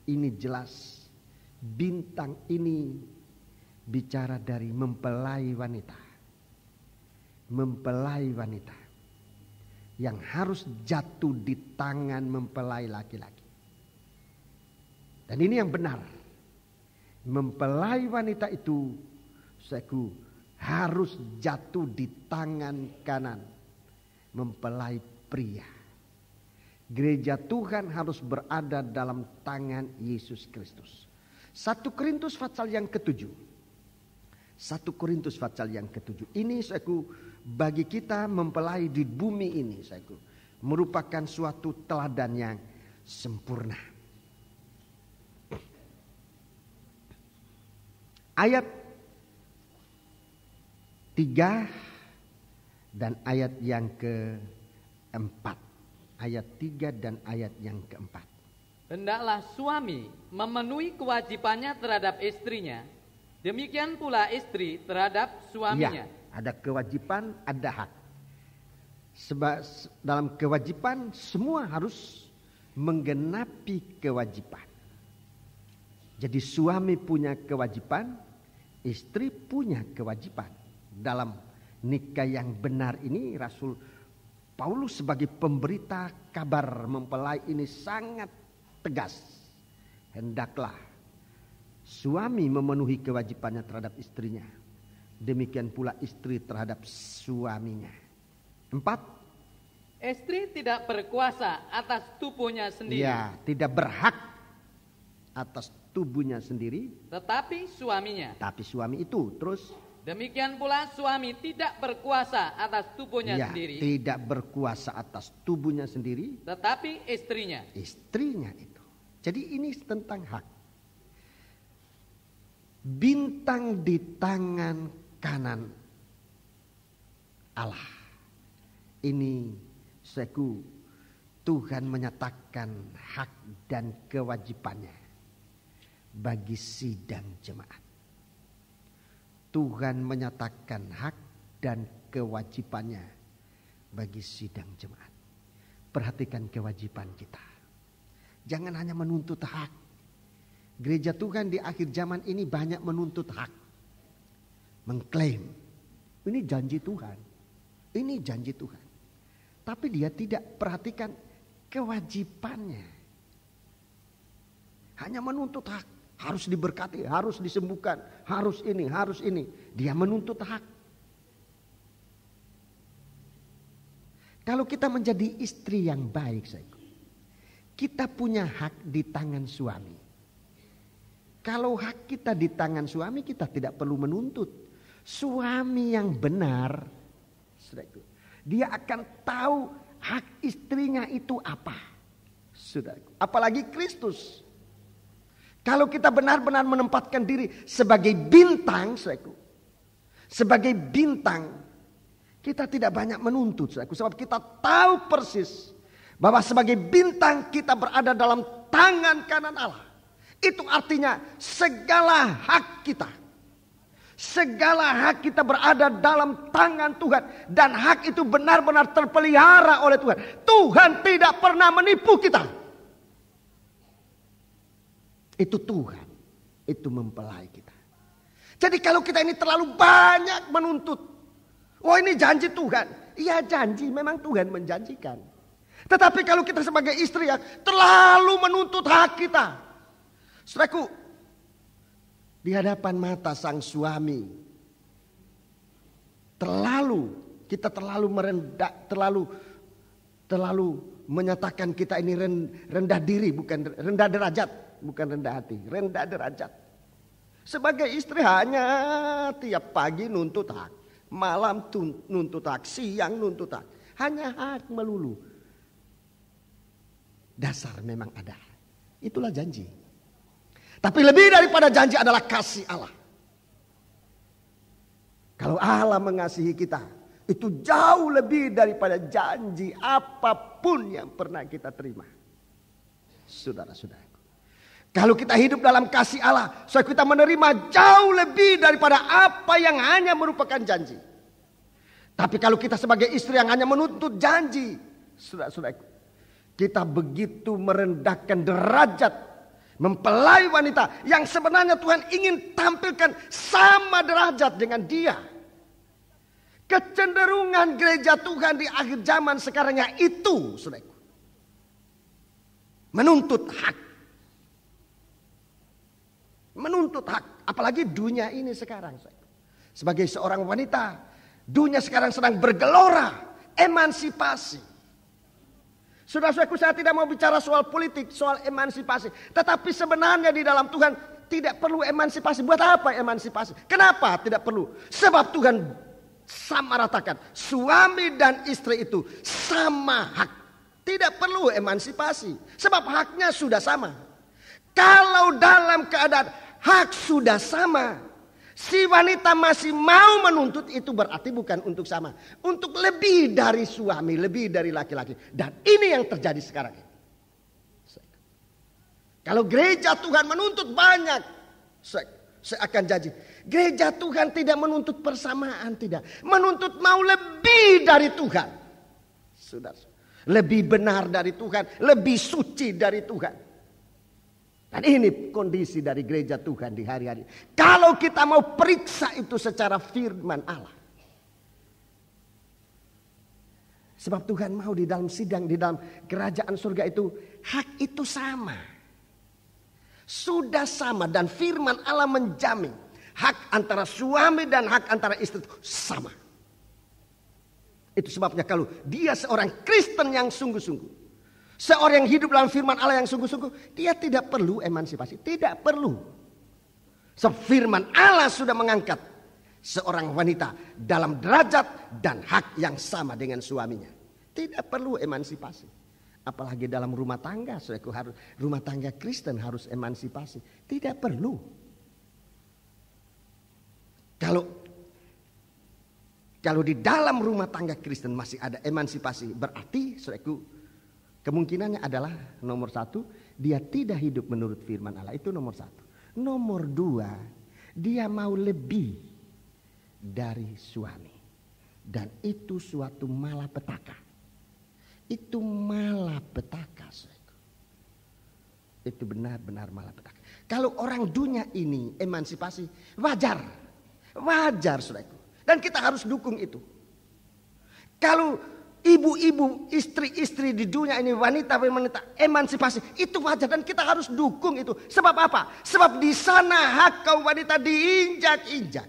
Ini jelas bintang ini bicara dari mempelai wanita. Mempelai wanita yang harus jatuh di tangan mempelai laki-laki. Dan ini yang benar. Mempelai wanita itu harus jatuh di tangan kanan mempelai pria. Gereja Tuhan harus berada dalam tangan Yesus Kristus. 1 Korintus pasal yang ke-7. 1 Korintus pasal yang ke-7. Ini bagi kita mempelai di bumi ini merupakan suatu teladan yang sempurna. Ayat 3 dan ayat yang ke-4. Ayat 3 dan ayat yang ke-4. Hendaklah suami memenuhi kewajibannya terhadap istrinya, demikian pula istri terhadap suaminya. Ya, ada kewajiban, ada hak. Sebab dalam kewajiban semua harus menggenapi kewajiban. Jadi suami punya kewajiban, istri punya kewajiban. Dalam nikah yang benar ini Rasul Paulus sebagai pemberita kabar mempelai ini sangat tegas. Hendaklah suami memenuhi kewajibannya terhadap istrinya. Demikian pula istri terhadap suaminya. 4. Istri tidak berkuasa atas tubuhnya sendiri. Ya, tidak berhak atas tubuhnya sendiri. Tetapi suaminya. Tapi suami itu terus. Demikian pula suami tidak berkuasa atas tubuhnya sendiri. Tidak berkuasa atas tubuhnya sendiri. Tetapi istrinya. Istrinya itu. Jadi ini tentang hak. Bintang di tangan kanan Allah. Ini saudaraku, Tuhan menyatakan hak dan kewajibannya bagi sidang jemaat. Tuhan menyatakan hak dan kewajibannya bagi sidang jemaat. Perhatikan kewajiban kita. Jangan hanya menuntut hak. Gereja Tuhan di akhir zaman ini banyak menuntut hak. Mengklaim. Ini janji Tuhan. Ini janji Tuhan. Tapi dia tidak perhatikan kewajibannya. Hanya menuntut hak. Harus diberkati, harus disembuhkan, harus ini, harus ini. Dia menuntut hak. Kalau kita menjadi istri yang baik, kita punya hak di tangan suami. Kalau hak kita di tangan suami, kita tidak perlu menuntut. Suami yang benar, dia akan tahu hak istrinya itu apa. Apalagi Kristus. Kalau kita benar-benar menempatkan diri sebagai bintang, sebagai bintang, kita tidak banyak menuntut, sebab kita tahu persis bahwa sebagai bintang kita berada dalam tangan kanan Allah. Itu artinya segala hak kita berada dalam tangan Tuhan, dan hak itu benar-benar terpelihara oleh Tuhan. Tuhan tidak pernah menipu kita. Itu Tuhan, itu mempelai kita. Jadi kalau kita ini terlalu banyak menuntut, oh ini janji Tuhan. Iya janji, memang Tuhan menjanjikan. Tetapi kalau kita sebagai istri yang terlalu menuntut hak kita, saudaraku, di hadapan mata sang suami, kita terlalu merendah, terlalu menyatakan kita ini rendah diri, bukan rendah derajat, bukan rendah hati, rendah derajat. Sebagai istri hanya tiap pagi nuntut hak, malam nuntut hak, siang nuntut hak. Hanya hak melulu. Dasar memang ada. Itulah janji. Tapi lebih daripada janji adalah kasih Allah. Kalau Allah mengasihi kita, itu jauh lebih daripada janji apapun yang pernah kita terima. Saudara-saudara. Kalau kita hidup dalam kasih Allah, kita menerima jauh lebih daripada apa yang hanya merupakan janji. Tapi kalau kita sebagai istri yang hanya menuntut janji, saudara-saudara, kita begitu merendahkan derajat mempelai wanita yang sebenarnya Tuhan ingin tampilkan sama derajat dengan dia. Kecenderungan gereja Tuhan di akhir zaman sekarang itu, saudara, menuntut hak. Menuntut hak, apalagi dunia ini sekarang. Sebagai seorang wanita, dunia sekarang sedang bergelora, emansipasi. Saudara-saudaraku, saya tidak mau bicara soal politik, soal emansipasi. Tetapi sebenarnya di dalam Tuhan tidak perlu emansipasi. Buat apa emansipasi? Kenapa tidak perlu? Sebab Tuhan sama ratakan, suami dan istri itu sama hak. Tidak perlu emansipasi, sebab haknya sudah sama. Kalau dalam keadaan hak sudah sama, si wanita masih mau menuntut, itu berarti bukan untuk sama. Untuk lebih dari suami, lebih dari laki-laki. Dan ini yang terjadi sekarang. Kalau gereja Tuhan menuntut banyak, saya akan janji. Gereja Tuhan tidak menuntut persamaan, tidak. Menuntut mau lebih dari Tuhan. Saudara, lebih benar dari Tuhan, lebih suci dari Tuhan. Dan ini kondisi dari gereja Tuhan di hari-hari. Kalau kita mau periksa itu secara firman Allah. Sebab Tuhan mau di dalam sidang, di dalam kerajaan surga itu, hak itu sama. Sudah sama, dan firman Allah menjamin hak antara suami dan hak antara istri itu sama. Itu sebabnya kalau dia seorang Kristen yang sungguh-sungguh, seorang yang hidup dalam firman Allah yang sungguh-sungguh, dia tidak perlu emansipasi. Tidak perlu. Sebab firman Allah sudah mengangkat seorang wanita dalam derajat dan hak yang sama dengan suaminya. Tidak perlu emansipasi. Apalagi dalam rumah tangga. Rumah tangga Kristen harus emansipasi. Tidak perlu. Kalau di dalam rumah tangga Kristen masih ada emansipasi, berarti saudaraku, kemungkinannya adalah nomor satu, dia tidak hidup menurut firman Allah. Itu nomor satu. Nomor dua, dia mau lebih dari suami. Dan itu suatu malapetaka. Itu malapetaka, saudaraku. Itu benar-benar malapetaka. Kalau orang dunia ini emansipasi, wajar. Wajar, saudaraku. Dan kita harus dukung itu. Kalau ibu-ibu, istri-istri di dunia ini, wanita-wanita emansipasi, itu wajar dan kita harus dukung itu. Sebab apa? Sebab di sana hak kaum wanita diinjak-injak.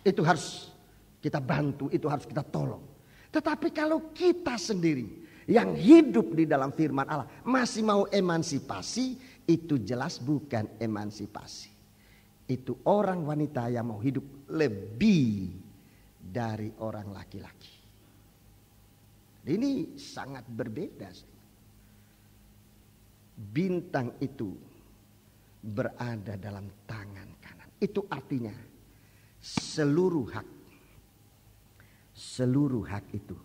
Itu harus kita bantu, itu harus kita tolong. Tetapi kalau kita sendiri yang hidup di dalam firman Allah masih mau emansipasi, itu jelas bukan emansipasi. Itu orang wanita yang mau hidup lebih dari orang laki-laki. Ini sangat berbeda. Bintang itu berada dalam tangan kanan. Itu artinya seluruh hak itu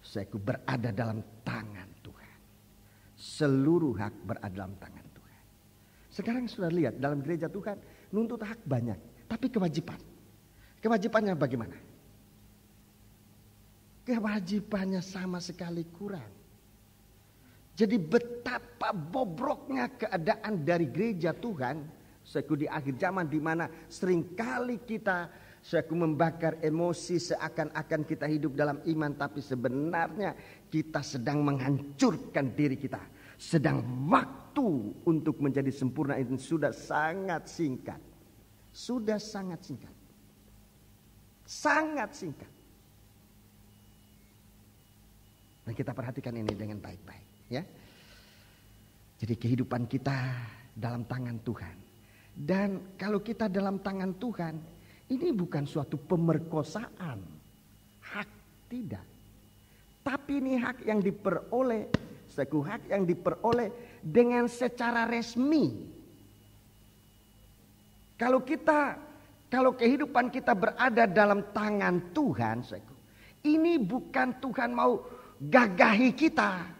saya berada dalam tangan Tuhan. Seluruh hak berada dalam tangan Tuhan. Sekarang sudah lihat dalam gereja Tuhan nuntut hak banyak, tapi kewajibannya bagaimana? Kewajibannya sama sekali kurang. Jadi betapa bobroknya keadaan dari gereja Tuhan di akhir zaman, di mana seringkali kita membakar emosi seakan-akan kita hidup dalam iman, tapi sebenarnya kita sedang menghancurkan diri kita. Sedang waktu untuk menjadi sempurna itu sudah sangat singkat. Sudah sangat singkat. Sangat singkat. Dan kita perhatikan ini dengan baik-baik, ya. Jadi kehidupan kita dalam tangan Tuhan. Dan kalau kita dalam tangan Tuhan, ini bukan suatu pemerkosaan. Hak tidak. Tapi ini hak yang diperoleh, hak yang diperoleh dengan secara resmi. Kalau kehidupan kita berada dalam tangan Tuhan, ini bukan Tuhan mau gagahi kita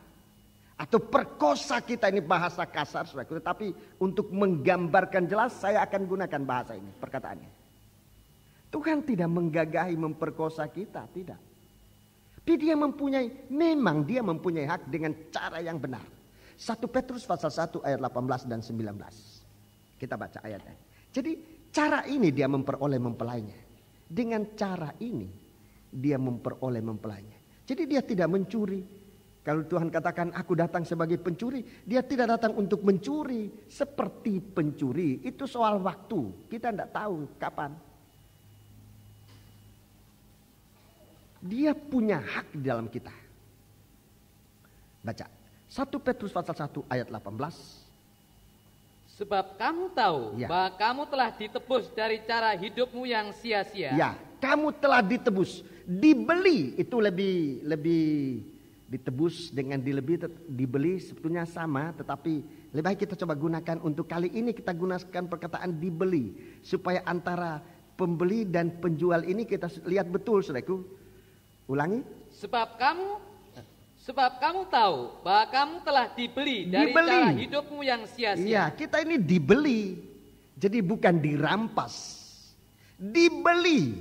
atau perkosa kita, ini bahasa kasar, tapi untuk menggambarkan jelas saya akan gunakan bahasa ini, perkataannya. Tuhan tidak menggagahi, memperkosa kita, tidak. Tapi memang dia mempunyai hak dengan cara yang benar. 1 Petrus pasal 1 ayat 18 dan 19. Kita baca ayatnya. Jadi cara ini dia memperoleh mempelainya. Dengan cara ini dia memperoleh mempelainya. Jadi dia tidak mencuri. Kalau Tuhan katakan aku datang sebagai pencuri, dia tidak datang untuk mencuri. Seperti pencuri, itu soal waktu. Kita tidak tahu kapan. Dia punya hak di dalam kita. Baca 1 Petrus pasal 1 ayat 18. Sebab kamu tahu bahwa kamu telah ditebus dari cara hidupmu yang sia-sia. Ya, kamu telah ditebus, dibeli. Itu lebih ditebus dengan dibeli sebetulnya sama, tetapi lebih baik kita coba gunakan untuk kali ini, kita gunakan perkataan dibeli supaya antara pembeli dan penjual ini kita lihat betul, saudaraku. Ulangi. Sebab kamu tahu bahwa kamu telah dibeli dari cara hidupmu yang sia-sia. Iya, kita ini dibeli. Jadi bukan dirampas. Dibeli.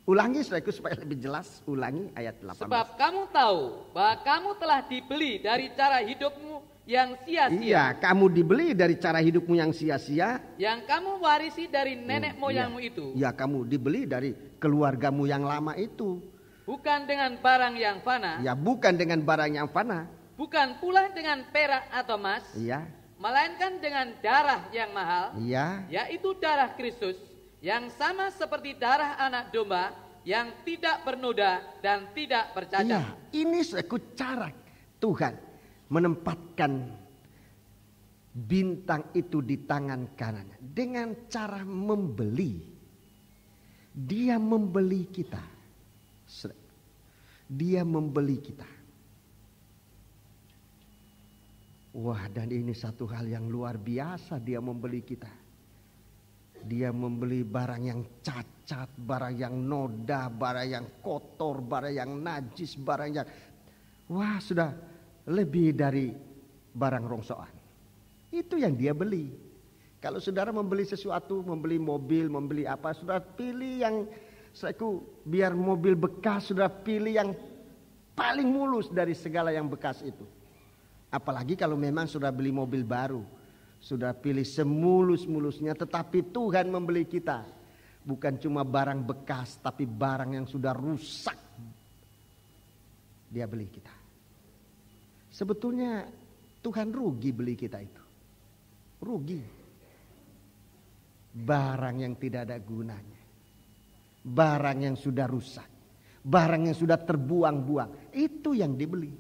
Ulangi supaya lebih jelas. Ulangi ayat 18. Sebab kamu tahu bahwa kamu telah dibeli dari cara hidupmu yang sia-sia. Iya, kamu dibeli dari cara hidupmu yang sia-sia. Yang kamu warisi dari nenek moyangmu itu. Iya, kamu dibeli dari keluargamu yang lama itu. Bukan dengan barang yang fana. Ya, bukan dengan barang yang fana. Bukan pula dengan perak atau emas. Iya. Melainkan dengan darah yang mahal. Iya. Yaitu darah Kristus. Yang sama seperti darah anak domba. Yang tidak bernoda dan tidak bercacat. Iya. Ini suatu cara Tuhan menempatkan bintang itu di tangan kanannya. Dengan cara membeli. Dia membeli kita. Dia membeli kita. Wah, dan ini satu hal yang luar biasa, dia membeli kita. Dia membeli barang yang cacat, barang yang noda, barang yang kotor, barang yang najis, barang yang sudah lebih dari barang rongsokan. Itu yang dia beli. Kalau saudara membeli sesuatu, membeli mobil, membeli apa, saudara pilih yang biar mobil bekas, saudara pilih yang paling mulus dari segala yang bekas itu. Apalagi kalau memang sudah beli mobil baru, sudah pilih semulus-mulusnya. Tetapi Tuhan membeli kita bukan cuma barang bekas, tapi barang yang sudah rusak. Dia beli kita. Sebetulnya Tuhan rugi beli kita itu. Rugi. Barang yang tidak ada gunanya. Barang yang sudah rusak. Barang yang sudah terbuang-buang. Itu yang dibeli.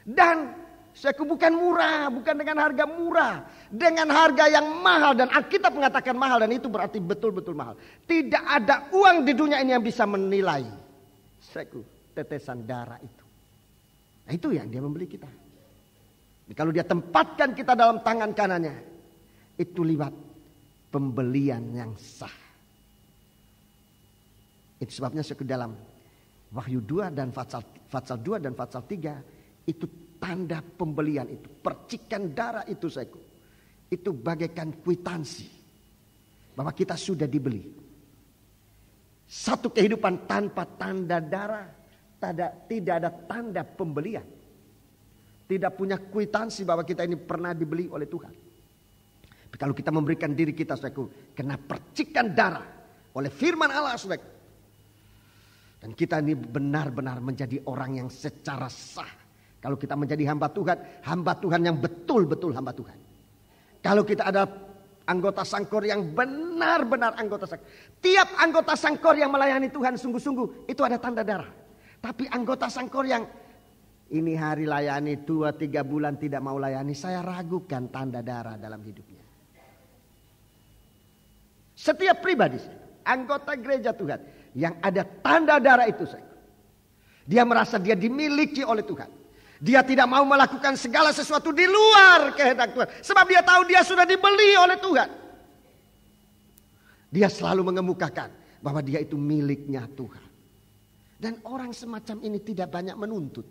Dan bukan murah, bukan dengan harga murah, dengan harga yang mahal. Dan Alkitab mengatakan mahal, dan itu berarti betul-betul mahal. Tidak ada uang di dunia ini yang bisa menilai tetesan darah itu. Nah, itu yang dia membeli kita. Kalau dia tempatkan kita dalam tangan kanannya, itu lewat pembelian yang sah. Itu sebabnya dalam Wahyu 2 dan Fatsal 2 dan Fatsal 3 itu tanda pembelian itu, percikan darah itu itu bagaikan kwitansi bahwa kita sudah dibeli. Satu kehidupan tanpa tanda darah, tidak ada tanda pembelian. Tidak punya kwitansi bahwa kita ini pernah dibeli oleh Tuhan. Tapi kalau kita memberikan diri kita kena percikan darah oleh firman Allah, dan kita ini benar-benar menjadi orang yang secara sah. Kalau kita menjadi hamba Tuhan yang betul-betul hamba Tuhan. Kalau kita ada anggota Sangkor yang benar-benar anggota Sangkor. Tiap anggota Sangkor yang melayani Tuhan sungguh-sungguh itu ada tanda darah. Tapi anggota Sangkor yang ini hari layani 2-3 bulan tidak mau layani, saya ragukan tanda darah dalam hidupnya. Setiap pribadi, anggota gereja Tuhan yang ada tanda darah itu, dia merasa dia dimiliki oleh Tuhan. Dia tidak mau melakukan segala sesuatu di luar kehendak Tuhan. Sebab dia tahu dia sudah dibeli oleh Tuhan. Dia selalu mengemukakan bahwa dia itu miliknya Tuhan. Dan orang semacam ini tidak banyak menuntut.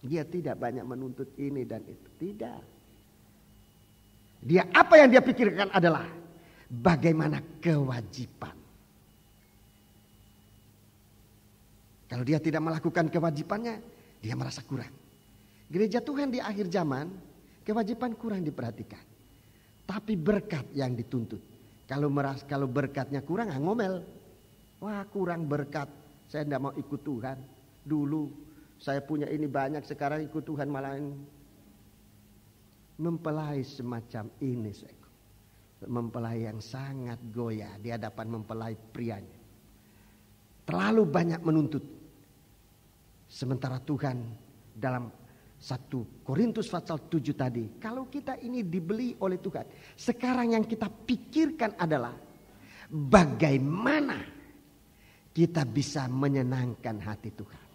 Dia tidak banyak menuntut ini dan itu. Tidak. Dia apa yang dia pikirkan adalah bagaimana kewajiban. Kalau dia tidak melakukan kewajibannya, dia merasa kurang. Gereja Tuhan di akhir zaman, kewajiban kurang diperhatikan. Tapi berkat yang dituntut. Kalau berkatnya kurang, ngomel. Wah, kurang berkat. Saya tidak mau ikut Tuhan. Dulu saya punya ini banyak, sekarang ikut Tuhan malah mempelai semacam ini. Mempelai yang sangat goyah di hadapan mempelai prianya. Terlalu banyak menuntut. Sementara Tuhan dalam 1 Korintus pasal 7 tadi, kalau kita ini dibeli oleh Tuhan, sekarang yang kita pikirkan adalah bagaimana kita bisa menyenangkan hati Tuhan.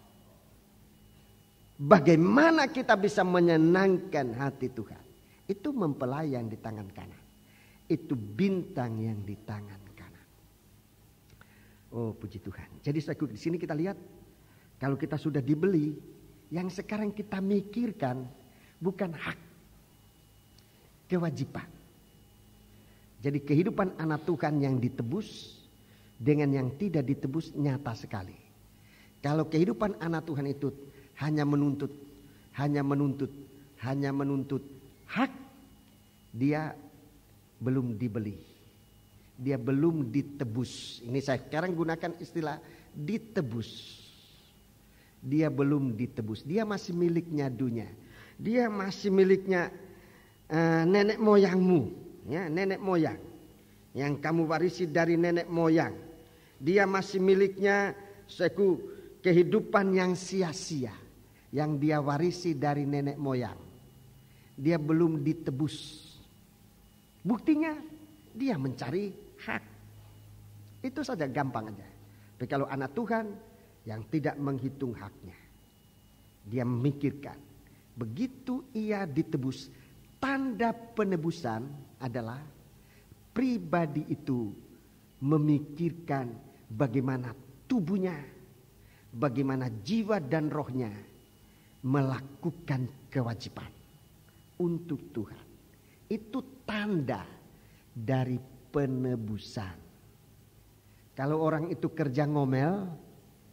Bagaimana kita bisa menyenangkan hati Tuhan. Itu mempelai yang di tangan kanan. Itu bintang yang di tangan kanan. Oh, puji Tuhan. Jadi di sini kita lihat, kalau kita sudah dibeli, yang sekarang kita mikirkan bukan hak, kewajiban. Jadi kehidupan anak Tuhan yang ditebus dengan yang tidak ditebus nyata sekali. Kalau kehidupan anak Tuhan itu hanya menuntut hak, dia belum dibeli. Dia belum ditebus. Ini saya sekarang gunakan istilah ditebus. Dia belum ditebus. Dia masih miliknya dunia. Dia masih miliknya nenek moyangmu, ya, nenek moyang yang kamu warisi dari nenek moyang. Dia masih miliknya kehidupan yang sia-sia yang dia warisi dari nenek moyang. Dia belum ditebus. Buktinya dia mencari hak. Itu saja, gampang aja. Tapi kalau anak Tuhan yang tidak menghitung haknya, dia memikirkan begitu ia ditebus. Tanda penebusan adalah pribadi itu memikirkan bagaimana tubuhnya, bagaimana jiwa dan rohnya melakukan kewajiban untuk Tuhan. Itu tanda dari penebusan. Kalau orang itu kerja ngomel,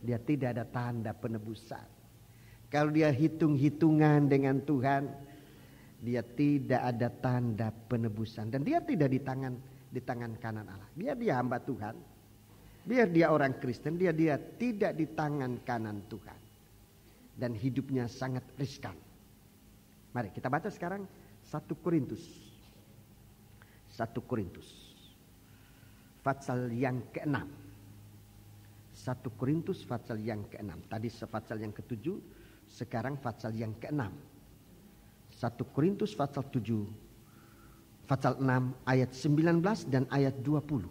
dia tidak ada tanda penebusan. Kalau dia hitung-hitungan dengan Tuhan, dia tidak ada tanda penebusan. Dan dia tidak di tangan kanan Allah. Biar dia hamba Tuhan, biar dia orang Kristen, dia tidak di tangan kanan Tuhan. Dan hidupnya sangat riskan. Mari kita baca sekarang 1 Korintus. 1 Korintus. Pasal yang ke-6. 1 Korintus pasal yang ke-6. Tadi pasal yang ke-7, sekarang pasal yang ke-6. 1 Korintus pasal 7, pasal 6 ayat 19 dan ayat 20.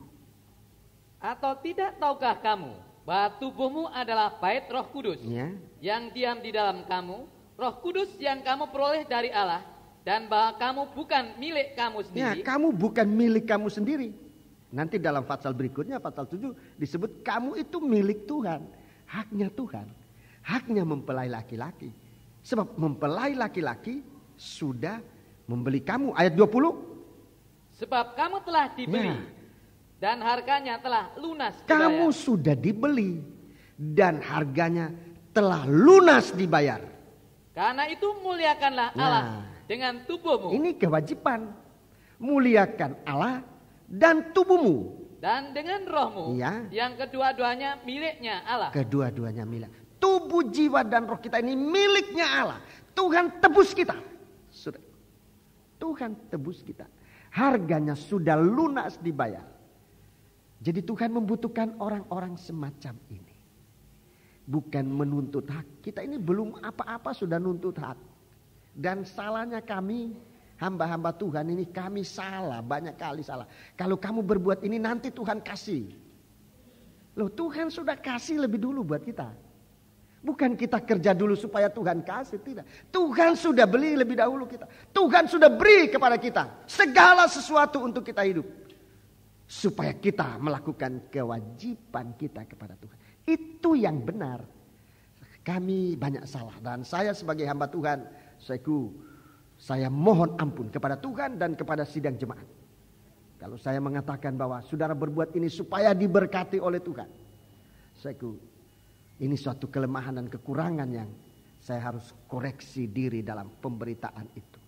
Atau tidak tahukah kamu bahwa tubuhmu adalah bait Roh Kudus yang diam di dalam kamu, Roh Kudus yang kamu peroleh dari Allah, dan bahwa kamu bukan milik kamu sendiri. Kamu bukan milik kamu sendiri. Nanti dalam pasal berikutnya, pasal 7 disebut kamu itu milik Tuhan. Haknya Tuhan. Haknya mempelai laki-laki. Sebab mempelai laki-laki sudah membeli kamu. Ayat 20. Sebab kamu telah dibeli dan harganya telah lunas dibayar. Kamu sudah dibeli dan harganya telah lunas dibayar. Karena itu muliakanlah Allah dengan tubuhmu. Ini kewajiban. Muliakan Allah dan tubuhmu. Dan dengan rohmu yang kedua-duanya miliknya Allah. Kedua-duanya milik. Tubuh, jiwa dan roh kita ini miliknya Allah. Tuhan tebus kita. Sudah. Tuhan tebus kita. Harganya sudah lunas dibayar. Jadi Tuhan membutuhkan orang-orang semacam ini. Bukan menuntut hak. Kita ini belum apa-apa sudah nuntut hak. Dan salahnya kami, hamba-hamba Tuhan ini, kami salah, banyak kali salah. Kalau kamu berbuat ini nanti Tuhan kasih. Loh, Tuhan sudah kasih lebih dulu buat kita. Bukan kita kerja dulu supaya Tuhan kasih, tidak. Tuhan sudah beli lebih dahulu kita. Tuhan sudah beri kepada kita segala sesuatu untuk kita hidup. Supaya kita melakukan kewajiban kita kepada Tuhan. Itu yang benar. Kami banyak salah. Dan saya sebagai hamba Tuhan, saya mohon ampun kepada Tuhan dan kepada sidang jemaat. Kalau saya mengatakan bahwa saudara berbuat ini supaya diberkati oleh Tuhan, ini suatu kelemahan dan kekurangan yang saya harus koreksi diri dalam pemberitaan itu.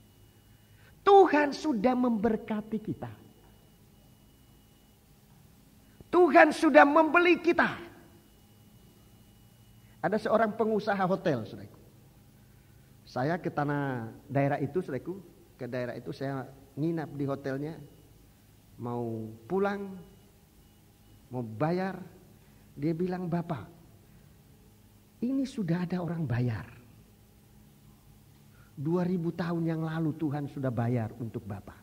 Tuhan sudah memberkati kita. Tuhan sudah membeli kita. Ada seorang pengusaha hotel, saudaraku. Saya ke tanah daerah itu, saudaraku. Ke daerah itu saya nginap di hotelnya. Mau pulang, mau bayar. Dia bilang, Bapak, ini sudah ada orang bayar. 2000 tahun yang lalu Tuhan sudah bayar untuk Bapak.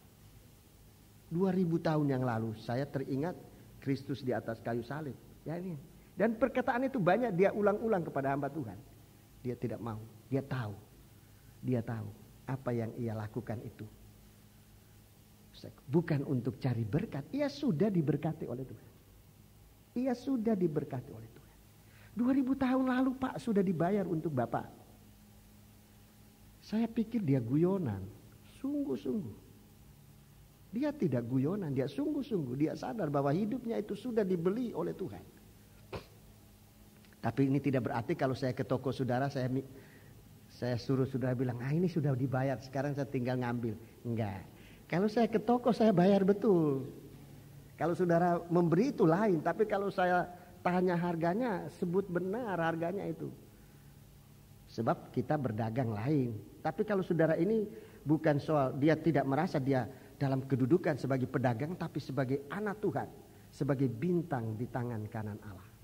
2000 tahun yang lalu saya teringat Kristus di atas kayu salib. Ya ini. Dan perkataan itu banyak dia ulang-ulang kepada hamba Tuhan. Dia tidak mau, dia tahu. Dia tahu apa yang ia lakukan itu. Bukan untuk cari berkat, ia sudah diberkati oleh Tuhan. Ia sudah diberkati oleh Tuhan. 2000 tahun lalu Pak sudah dibayar untuk Bapak. Saya pikir dia guyonan, sungguh-sungguh. Dia tidak guyonan, dia sungguh-sungguh. Dia sadar bahwa hidupnya itu sudah dibeli oleh Tuhan. Tapi ini tidak berarti kalau saya ke toko saudara, saya suruh saudara bilang, ini sudah dibayar, sekarang saya tinggal ngambil. Enggak. Kalau saya ke toko saya bayar betul. Kalau saudara memberi itu lain, tapi kalau saya tanya harganya, sebut benar harganya itu. Sebab kita berdagang lain. Tapi kalau saudara ini bukan soal, dia tidak merasa dia dalam kedudukan sebagai pedagang, tapi sebagai anak Tuhan, sebagai bintang di tangan kanan Allah.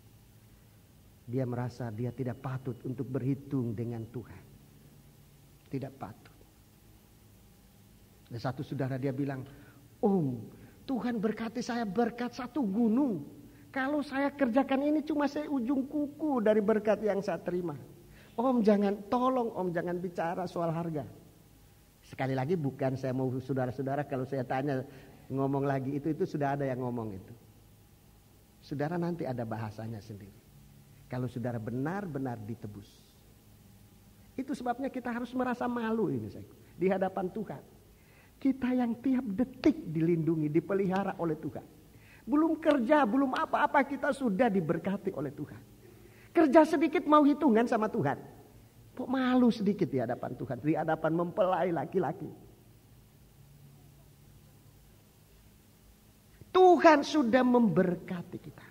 Dia merasa dia tidak patut untuk berhitung dengan Tuhan. Tidak patut. Dan satu saudara dia bilang, Om, Tuhan berkati saya berkat satu gunung. Kalau saya kerjakan ini cuma seujung kuku dari berkat yang saya terima. Om jangan bicara soal harga. Sekali lagi bukan saya mau saudara-saudara kalau saya tanya ngomong lagi itu sudah ada yang ngomong itu. Saudara nanti ada bahasanya sendiri. Kalau saudara benar-benar ditebus. Itu sebabnya kita harus merasa malu ini di hadapan Tuhan. Kita yang tiap detik dilindungi, dipelihara oleh Tuhan. Belum kerja, belum apa-apa kita sudah diberkati oleh Tuhan. Kerja sedikit mau hitungan sama Tuhan. Kok malu sedikit di hadapan Tuhan, di hadapan mempelai laki-laki. Tuhan sudah memberkati kita.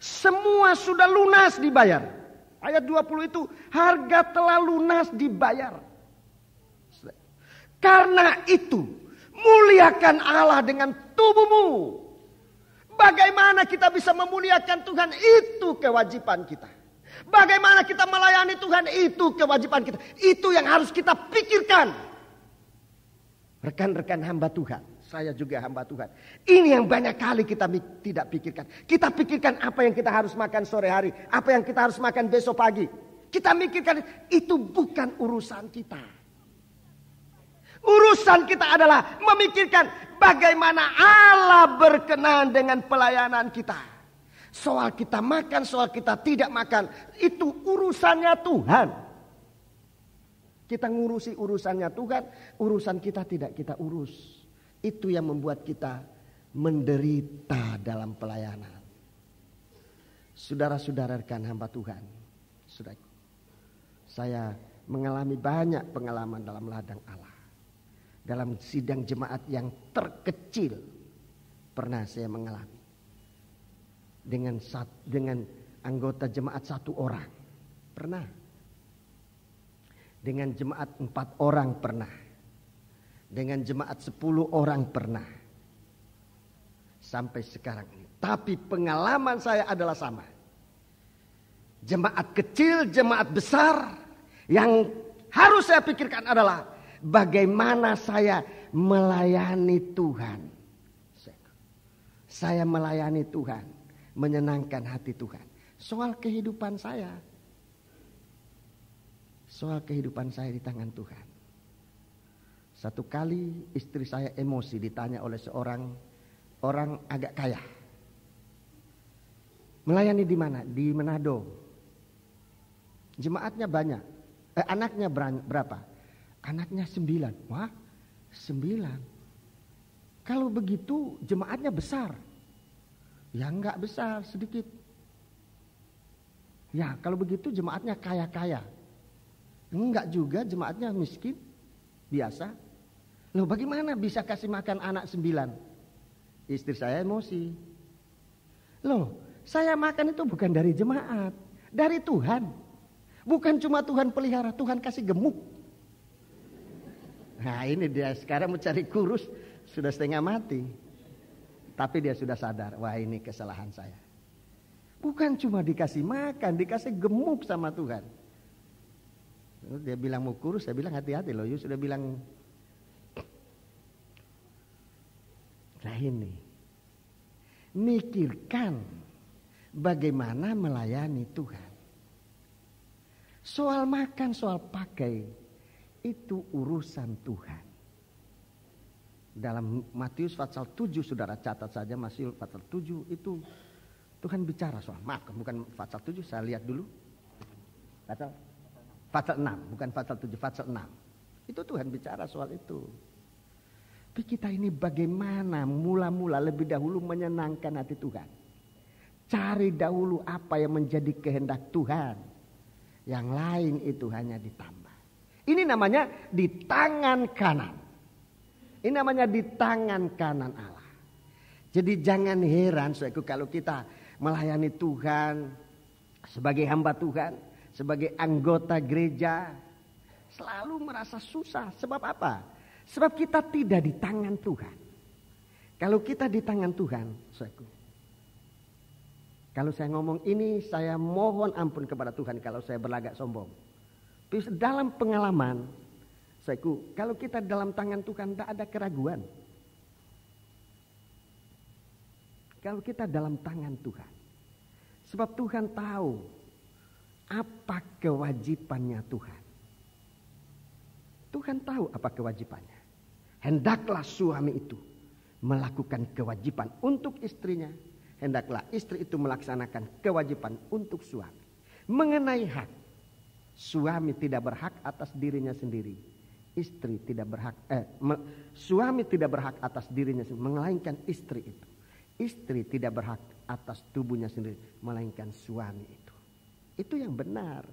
Semua sudah lunas dibayar. Ayat 20 itu, harga telah lunas dibayar. Karena itu, muliakan Allah dengan tubuhmu. Bagaimana kita bisa memuliakan Tuhan, itu kewajiban kita. Bagaimana kita melayani Tuhan, itu kewajiban kita. Itu yang harus kita pikirkan. Rekan-rekan hamba Tuhan, saya juga hamba Tuhan. Ini yang banyak kali kita tidak pikirkan. Kita pikirkan apa yang kita harus makan sore hari, apa yang kita harus makan besok pagi. Kita mikirkan itu bukan urusan kita. Urusan kita adalah memikirkan bagaimana Allah berkenan dengan pelayanan kita. Soal kita makan, soal kita tidak makan, itu urusannya Tuhan. Kita ngurusi urusannya Tuhan, urusan kita tidak kita urus. Itu yang membuat kita menderita dalam pelayanan. Saudara-saudara rekan hamba Tuhan, saya mengalami banyak pengalaman dalam ladang Allah. Dalam sidang jemaat yang terkecil pernah saya mengalami. Dengan anggota jemaat 1 orang pernah. Dengan jemaat 4 orang pernah. Dengan jemaat 10 orang pernah. Sampai sekarang ini. Tapi pengalaman saya adalah sama. Jemaat kecil, jemaat besar. Yang harus saya pikirkan adalah bagaimana saya melayani Tuhan. Saya melayani Tuhan, menyenangkan hati Tuhan. Soal kehidupan saya. Soal kehidupan saya di tangan Tuhan. Satu kali istri saya emosi ditanya oleh seorang orang agak kaya. Melayani di mana? Di Manado. Jemaatnya banyak. Anaknya berapa? Anaknya 9. Wah, 9. Kalau begitu jemaatnya besar. Ya enggak besar, sedikit. Ya kalau begitu jemaatnya kaya-kaya. Enggak juga, jemaatnya miskin. Biasa. Loh bagaimana bisa kasih makan anak 9? Istri saya emosi. Loh saya makan itu bukan dari jemaat. Dari Tuhan. Bukan cuma Tuhan pelihara, Tuhan kasih gemuk. Nah ini dia sekarang mencari kurus, sudah setengah mati. Tapi dia sudah sadar, wah ini kesalahan saya. Bukan cuma dikasih makan, dikasih gemuk sama Tuhan. Dia bilang mau kurus, saya bilang hati-hati loh. You sudah bilang. Nah ini, mikirkan bagaimana melayani Tuhan. Soal makan, soal pakai, itu urusan Tuhan. Dalam Matius pasal 7, saudara catat saja, Matius pasal 7 itu Tuhan bicara soal makan. Bukan pasal 7, saya lihat dulu. Pasal 6, bukan pasal 7, pasal 6. Itu Tuhan bicara soal itu. Tapi kita ini bagaimana mula-mula lebih dahulu menyenangkan hati Tuhan. Cari dahulu apa yang menjadi kehendak Tuhan. Yang lain itu hanya ditambah. Ini namanya di tangan kanan. Ini namanya di tangan kanan Allah. Jadi jangan heran saudaraku kalau kita melayani Tuhan sebagai hamba Tuhan, sebagai anggota gereja, selalu merasa susah. Sebab apa? Sebab kita tidak di tangan Tuhan. Kalau kita di tangan Tuhan, saudaraku, kalau saya ngomong ini, saya mohon ampun kepada Tuhan kalau saya berlagak sombong. Tapi dalam pengalaman, saudaraku, kalau kita dalam tangan Tuhan tidak ada keraguan. Kalau kita dalam tangan Tuhan. Sebab Tuhan tahu apa kewajibannya Tuhan. Tuhan tahu apa kewajibannya. Hendaklah suami itu melakukan kewajiban untuk istrinya, hendaklah istri itu melaksanakan kewajiban untuk suami. Mengenai hak, suami tidak berhak atas dirinya sendiri. Istri tidak berhak, suami tidak berhak atas dirinya sendiri, melainkan istri itu. Istri tidak berhak atas tubuhnya sendiri, melainkan suami itu. Itu yang benar.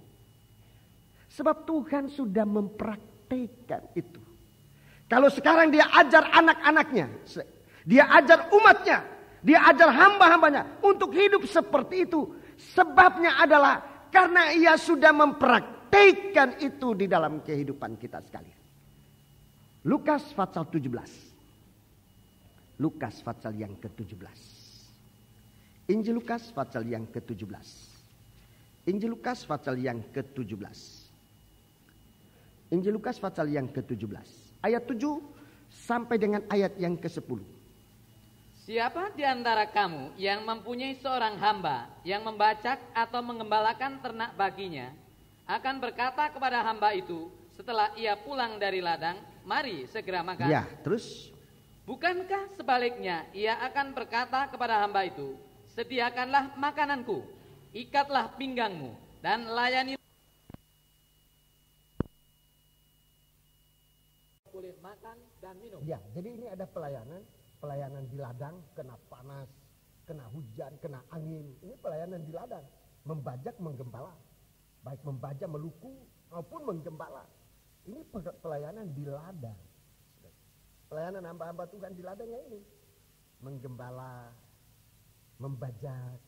Sebab Tuhan sudah mempraktikkan itu. Kalau sekarang dia ajar anak-anaknya, dia ajar umatnya, dia ajar hamba-hambanya untuk hidup seperti itu. Sebabnya adalah karena ia sudah mempraktikkan itu di dalam kehidupan kita sekalian. Lukas pasal 17. Lukas pasal yang ke-17. Injil Lukas pasal yang ke-17. Injil Lukas pasal yang ke-17. Injil Lukas pasal yang ke-17. Ayat 7 sampai dengan ayat yang ke-10. Siapa di antara kamu yang mempunyai seorang hamba yang membacak atau mengembalakan ternak baginya, akan berkata kepada hamba itu setelah ia pulang dari ladang, mari segera makan. Ya, terus? Bukankah sebaliknya ia akan berkata kepada hamba itu, sediakanlah makananku, ikatlah pinggangmu, dan layani boleh makan dan minum. Ya, jadi ini ada pelayanan di ladang, kena panas, kena hujan, kena angin. Ini pelayanan di ladang, membajak, menggembala. Baik membajak, meluku, maupun menggembala. Ini pelayanan di ladang. Pelayanan hamba-hamba Tuhan di ladangnya ini. Menggembala, membajak,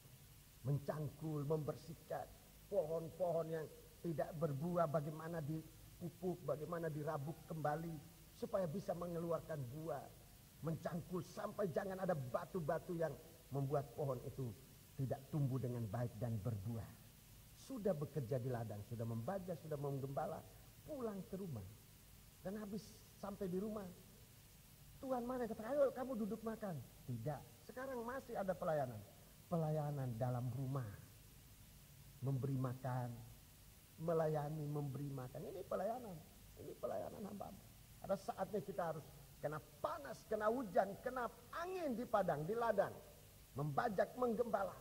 mencangkul, membersihkan pohon-pohon yang tidak berbuah, bagaimana dipupuk, bagaimana dirabuk kembali supaya bisa mengeluarkan buah. Mencangkul sampai jangan ada batu-batu yang membuat pohon itu tidak tumbuh dengan baik dan berbuah. Sudah bekerja di ladang, sudah membajak, sudah menggembala, pulang ke rumah. Dan habis sampai di rumah, Tuhan mana kata, ayo kamu duduk makan. Tidak, sekarang masih ada pelayanan. Pelayanan dalam rumah. Memberi makan, melayani, memberi makan. Ini pelayanan hamba-hamba. Ada saatnya kita harus kena panas, kena hujan, kena angin di padang, di ladang. Membajak, menggembala.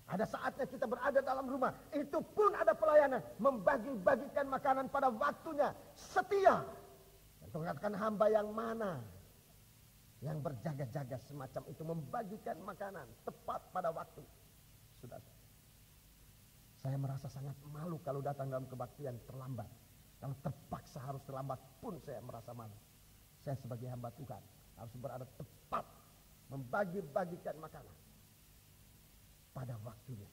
Ada saatnya kita berada dalam rumah. Itu pun ada pelayanan. Membagi-bagikan makanan pada waktunya. Setia. Dan mengatakan hamba yang mana yang berjaga-jaga semacam itu, membagikan makanan tepat pada waktu. Sudah. Saya merasa sangat malu kalau datang dalam kebaktian terlambat. Kalau terpaksa harus terlambat pun saya merasa malu. Saya sebagai hamba Tuhan harus berada tepat membagi-bagikan makanan pada waktunya.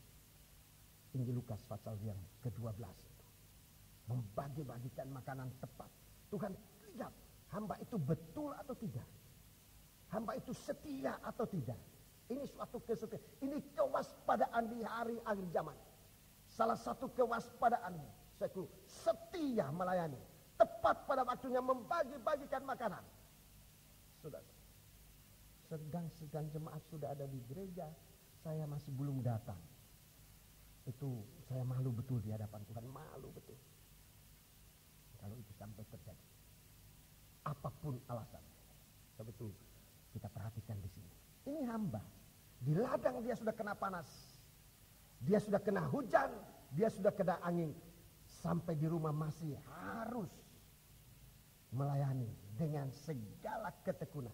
Injil Lukas pasal yang ke-12 itu. Membagi-bagikan makanan tepat. Tuhan lihat hamba itu betul atau tidak. Hamba itu setia atau tidak. Ini suatu kesetiaan. Ini kewaspadaan di hari akhir zaman. Salah satu kewaspadaan, setia melayani. Tepat pada waktunya membagi-bagikan makanan. Sudah. Sedang jemaat sudah ada di gereja, saya masih belum datang. Itu saya malu betul di hadapan Tuhan. Malu betul. Kalau itu sampai terjadi. Apapun alasan. Betul. Kita perhatikan di sini. Ini hamba. Di ladang dia sudah kena panas. Dia sudah kena hujan. Dia sudah kena angin. Sampai di rumah masih harus melayani dengan segala ketekunan.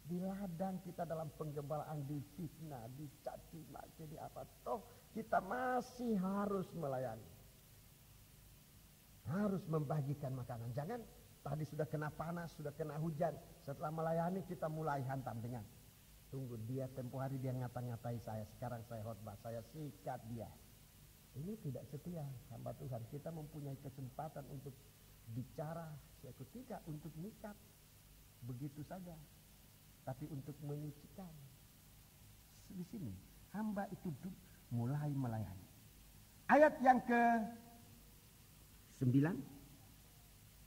Di ladang kita dalam penggembalaan, difitnah, dicaci maki, di apa. Toh kita masih harus melayani. Harus membagikan makanan. Jangan tadi sudah kena panas, sudah kena hujan. Setelah melayani kita mulai hantam dengan, tunggu dia tempo hari dia ngata-ngatai saya, sekarang saya khotbah, saya sikat dia. Ini tidak setia hamba Tuhan. Kita mempunyai kesempatan untuk bicara, tidak untuk nikat begitu saja, tapi untuk menyucikan. Di sini hamba itu mulai melayani. Ayat yang ke-9.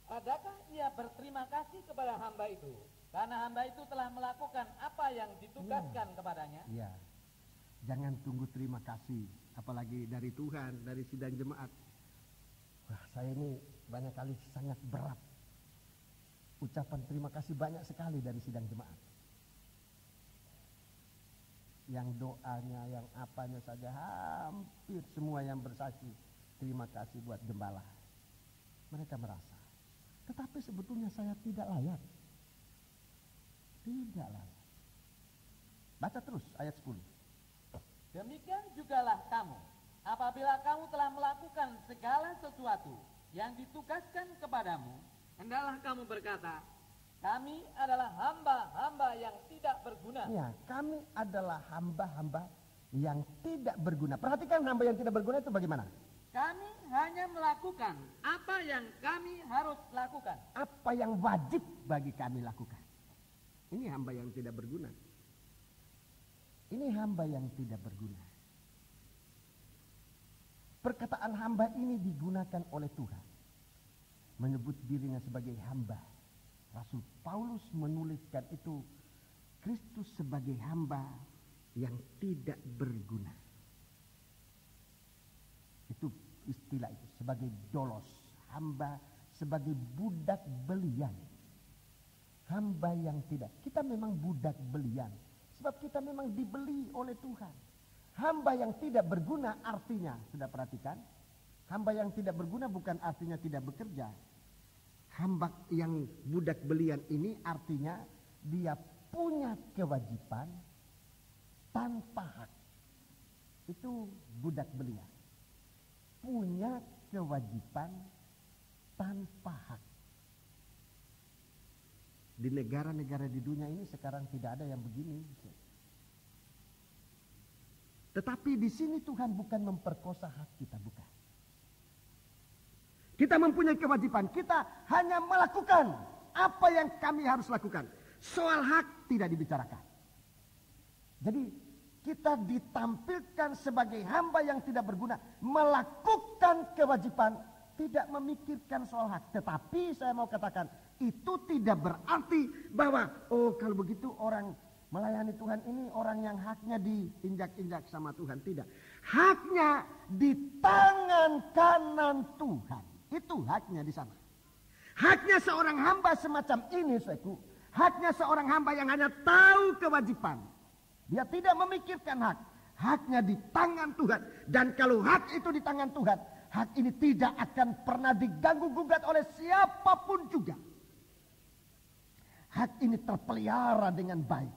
Adakah ia berterima kasih kepada hamba itu karena hamba itu telah melakukan apa yang ditugaskan kepadanya? Iya. Jangan tunggu terima kasih, apalagi dari Tuhan, dari sidang jemaat. Wah, saya ini banyak kali sangat berat. Ucapan terima kasih banyak sekali dari sidang jemaat. yang doanya, yang apanya saja, hampir semua yang bersaksi, terima kasih buat gembala. Mereka merasa, tetapi sebetulnya saya tidak layak. Tidak layak. Baca terus ayat 10. Demikian jugalah kamu, apabila kamu telah melakukan segala sesuatu yang ditugaskan kepadamu, hendaklah kamu berkata, kami adalah hamba-hamba yang tidak berguna. Ya, kami adalah hamba-hamba yang tidak berguna. Perhatikan, hamba yang tidak berguna itu bagaimana? Kami hanya melakukan apa yang kami harus lakukan. Apa yang wajib bagi kami lakukan. Ini hamba yang tidak berguna. Ini hamba yang tidak berguna. Perkataan hamba ini digunakan oleh Tuhan. Menyebut dirinya sebagai hamba. Rasul Paulus menuliskan itu, Kristus sebagai hamba yang tidak berguna. Itu istilah itu, sebagai dolos, hamba sebagai budak belian. Hamba yang tidak, kita memang budak belian, sebab kita memang dibeli oleh Tuhan. Hamba yang tidak berguna artinya, sudah perhatikan, hamba yang tidak berguna bukan artinya tidak bekerja. Hamba yang budak belian ini artinya dia punya kewajiban tanpa hak. Itu budak belian. Punya kewajiban tanpa hak. Di negara-negara di dunia ini sekarang tidak ada yang begini. Tetapi di sini Tuhan bukan memperkosa hak kita, bukan. Kita mempunyai kewajiban, kita hanya melakukan apa yang kami harus lakukan. Soal hak tidak dibicarakan. Jadi kita ditampilkan sebagai hamba yang tidak berguna, melakukan kewajiban, tidak memikirkan soal hak. Tetapi saya mau katakan, itu tidak berarti bahwa kalau begitu orang melayani Tuhan ini orang yang haknya diinjak-injak sama Tuhan. Tidak. Haknya di tangan kanan Tuhan. Itu haknya di sana. Haknya seorang hamba semacam ini, saudaraku. Haknya seorang hamba yang hanya tahu kewajiban. Dia tidak memikirkan hak. Haknya di tangan Tuhan. Dan kalau hak itu di tangan Tuhan, hak ini tidak akan pernah diganggu-gugat oleh siapapun juga. Hak ini terpelihara dengan baik.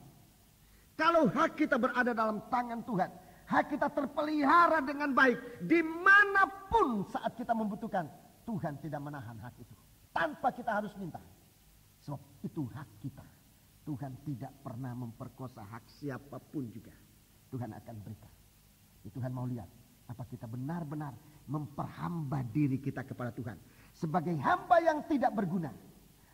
Kalau hak kita berada dalam tangan Tuhan, hak kita terpelihara dengan baik. Dimanapun saat kita membutuhkan, Tuhan tidak menahan hak itu. Tanpa kita harus minta. Sebab itu hak kita. Tuhan tidak pernah memperkosa hak siapapun juga. Tuhan akan berikan. Tuhan mau lihat apa kita benar-benar memperhamba diri kita kepada Tuhan. Sebagai hamba yang tidak berguna.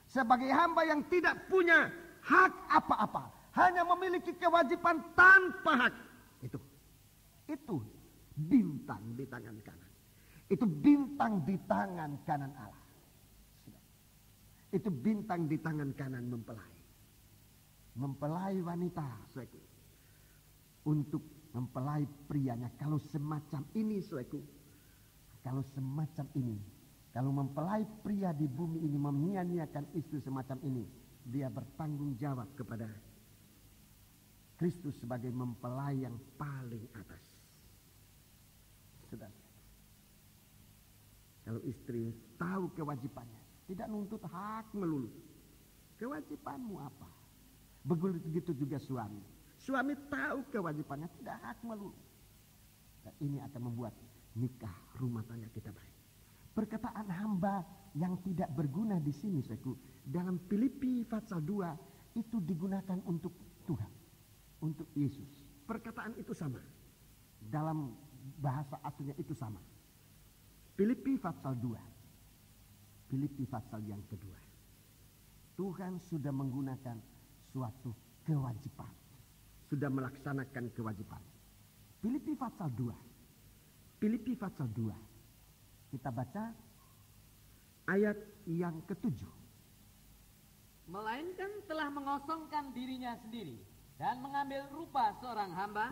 Sebagai hamba yang tidak punya hak apa-apa. Hanya memiliki kewajiban tanpa hak. Itu bintang di tangan kanan. Itu bintang di tangan kanan Allah. Itu bintang di tangan kanan mempelai. Mempelai wanita, saudaraku. Untuk mempelai prianya. Kalau semacam ini, saudaraku. Kalau semacam ini. Kalau mempelai pria di bumi ini menyia-nyiakan istri semacam ini. Dia bertanggung jawab kepada Kristus sebagai mempelai yang paling atas. Saudara. Kalau istri tahu kewajibannya, tidak nuntut hak melulu. Kewajibanmu apa? Begitu juga suami. Suami tahu kewajibannya, tidak hak melulu. Dan ini akan membuat nikah rumah tangga kita baik. Perkataan hamba yang tidak berguna di sini, saudaraku, dalam Filipi pasal 2 itu digunakan untuk Tuhan, untuk Yesus. Perkataan itu sama. Dalam bahasa aslinya itu sama. Filipi pasal 2. Filipi pasal yang kedua. Tuhan sudah menggunakan suatu kewajiban. Sudah melaksanakan kewajiban. Filipi pasal 2. Filipi pasal 2. Kita baca ayat yang ke-7. Melainkan telah mengosongkan dirinya sendiri dan mengambil rupa seorang hamba,